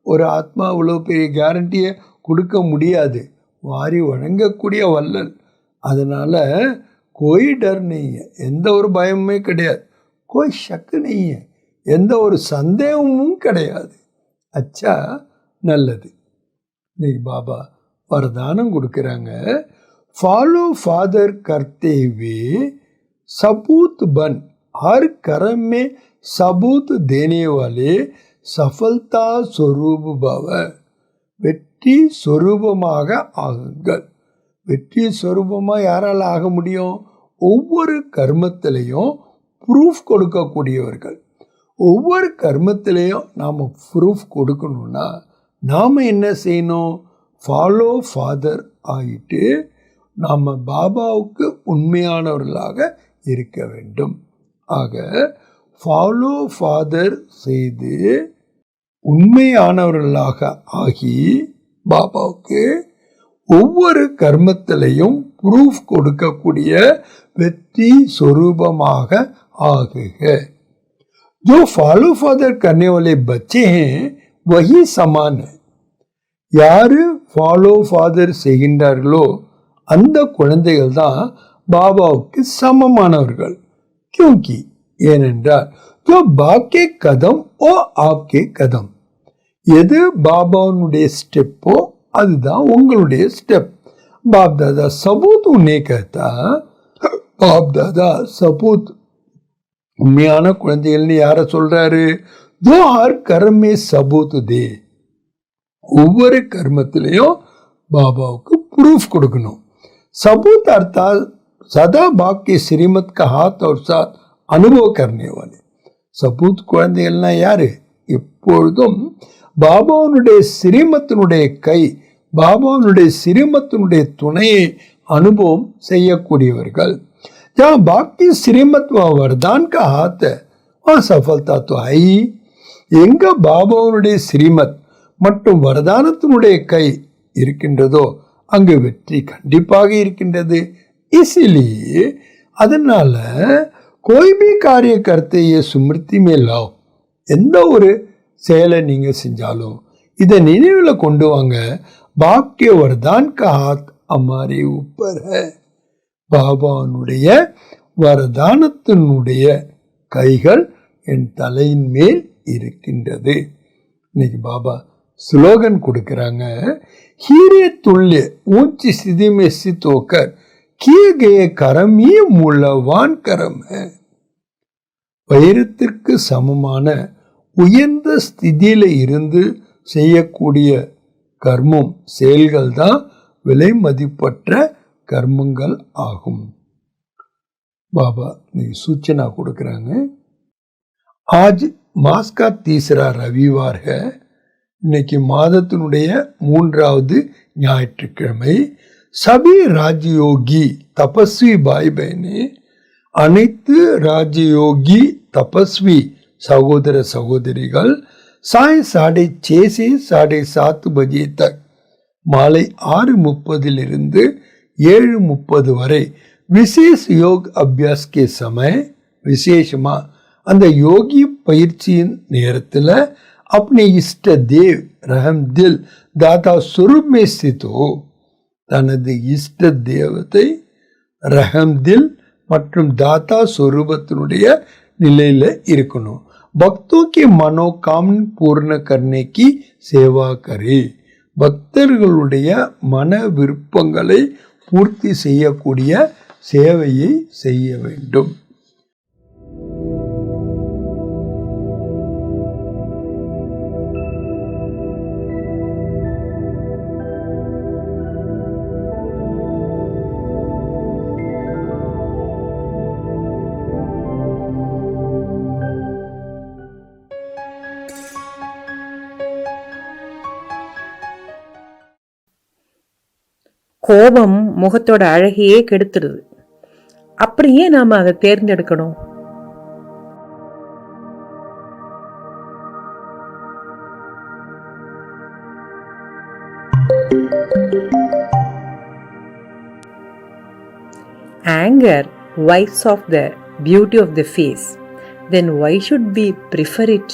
ஒரு ஆத்மா இவ்வளோ பெரிய கேரண்டியை கொடுக்க முடியாது, வாரி வழங்கக்கூடிய வல்லல். அதனால் கோய் டர் நெய்ய, எந்த ஒரு பயமுமே கிடையாது. கோய் ஷக்கு நெய்ய, எந்த ஒரு சந்தேகமும் கிடையாது. அச்சா, நல்லது. இன்னைக்கு பாபா வரதானம் கொடுக்குறாங்க. फॉलो फादर करते हुए सबूत बन, हर कर्म में सबूत देने वाले सफलता स्वरूप भव. வெற்றி சொரூபமாக ஆகுங்கள். வெற்றி சொரூபமாக யாரால் ஆக முடியும்? ஒவ்வொரு கர்மத்திலையும் ப்ரூஃப் கொடுக்கக்கூடியவர்கள். ஒவ்வொரு கர்மத்திலையும் நாம் ப்ரூஃப் கொடுக்கணும்னா நாம் என்ன செய்யணும்? ஃபாலோ ஃபாதர் ஆகிட்டு நாம் பாபாவுக்கு உண்மையானவர்களாக இருக்க வேண்டும். ஆக ஃபாலோ ஃபாதர் செய்து உண்மையானவர்களாக ஆகி பாபாவுக்கு ஒவ்வொரு கர்மத்திலையும் ப்ரூஃப் கொடுக்கக்கூடிய வெற்றி स्वरूपமாக ஆகுக. जो फॉलो फादर करने वाले बच्चे हैं वही समान है. யாரு ஃபாலோ ஃபாதர் செய்கின்றார்களோ அந்த குழந்தைகள் தான் பாபாவுக்கு சமமானவர்கள். क्योंकि ஏனென்றால் तो பாக்கே கதம் ஓ ஆப்கே கதம், எது பாபாவுடைய ஸ்டெப்போ அதுதான் உங்களுடைய ஸ்டெப். बाप दादा सबूत उन्हें कहता, बाप दादा सबूत உண்மையான குழந்தைகள்னு யார சொல்றாரு? दो हर कर्म में सबूत दे. ஒவ்வொரு கர்மத்திலையும் பாபாவுக்கு ப்ரூஃப் கொடுக்கணும். सबूत अर्थात सदा बाप के श्रीमत का हाथ और साथ अनुभव करने वाले. सबूत குழந்தைகள்னா யாரு? எப்பொழுதும் பாபாவுடைய ஸ்ரீமத்தினுடைய கை, பாபாவுடைய ஸ்ரீமத்தினுடைய துணையை அனுபவம் செய்யக்கூடியவர்கள். जहाँ बाप की श्रीमत व वरदान का हाथ है वहाँ सफलता तो है ही. எங்க பாபாவுடைய ஸ்ரீமத் மற்றும் வரதானத்தினுடைய கை இருக்கின்றதோ அங்கு வெற்றி கண்டிப்பாக இருக்கின்றது. இசிலியே அதனால कोई भी कार्य करते ये स्मृति में लाओ. எந்த ஒரு செயலை நீங்க செஞ்சாலும் இதை நினைவில் கொண்டு வாங்க. बाप के वरदान का हाथ हमारे ऊपर है. பாபாவுடைய வரதானத்தினுடைய கைகள் என் தலையின் மேல் இருக்கின்றது. இன்னைக்கு பாபா ஸ்லோகன் கொடுக்கிறாங்க. हीरे तुल्य ऊंची स्थिति में स्थित होकर किए गए कर्म ही मूल्यवान कर्म है. வைரத்திற்கு சமமான உயர்ந்த ஸ்திதியில இருந்து செய்யக்கூடிய கர்மம் செயல்கள் தான் விலை மதிப்பற்ற கர்மங்கள் ஆகும். பாபா நீங்க सूचना கொடுக்கறாங்க. आज मास का तीसरा रविवार है. இன்னைக்கு மாதத்தினுடைய 3வது ஞாயிற்றுக்கிழமை. सभी राजयोगी तपस्वी भाई बहने, அனைத்து ராஜயோகி தபஸ்வி சகோதர சகோதரிகள் साय 6:30 से 7:30 बजे तक மாலை 6:30 7:30 வரை விசேஷ योग अभ्यास के समय, விசேஷமா அந்த யோகி பயிற்சியின் நேரத்தில் अपने इष्ट देव रहम दिल दाता स्वरूप में स्थित हो. தனது இஷ்ட தேவத்தை ரஹம் தில் மற்றும் தாத்தா சொரூபத்தினுடைய நிலையில இருக்கணும். பக்தோं के मनोकामना पूर्ण करने की सेवा करे. பக்தர்களுடைய மன விருப்பங்களை பூர்த்தி செய்யக்கூடிய சேவையை செய்ய வேண்டும். கோபம் முகத்தோட அழகையே கெடுத்துடுது. அப்படியே நாம அதை தேர்ந்தெடுக்கணும்? Anger wipes off the beauty of the face. Then why should we prefer it?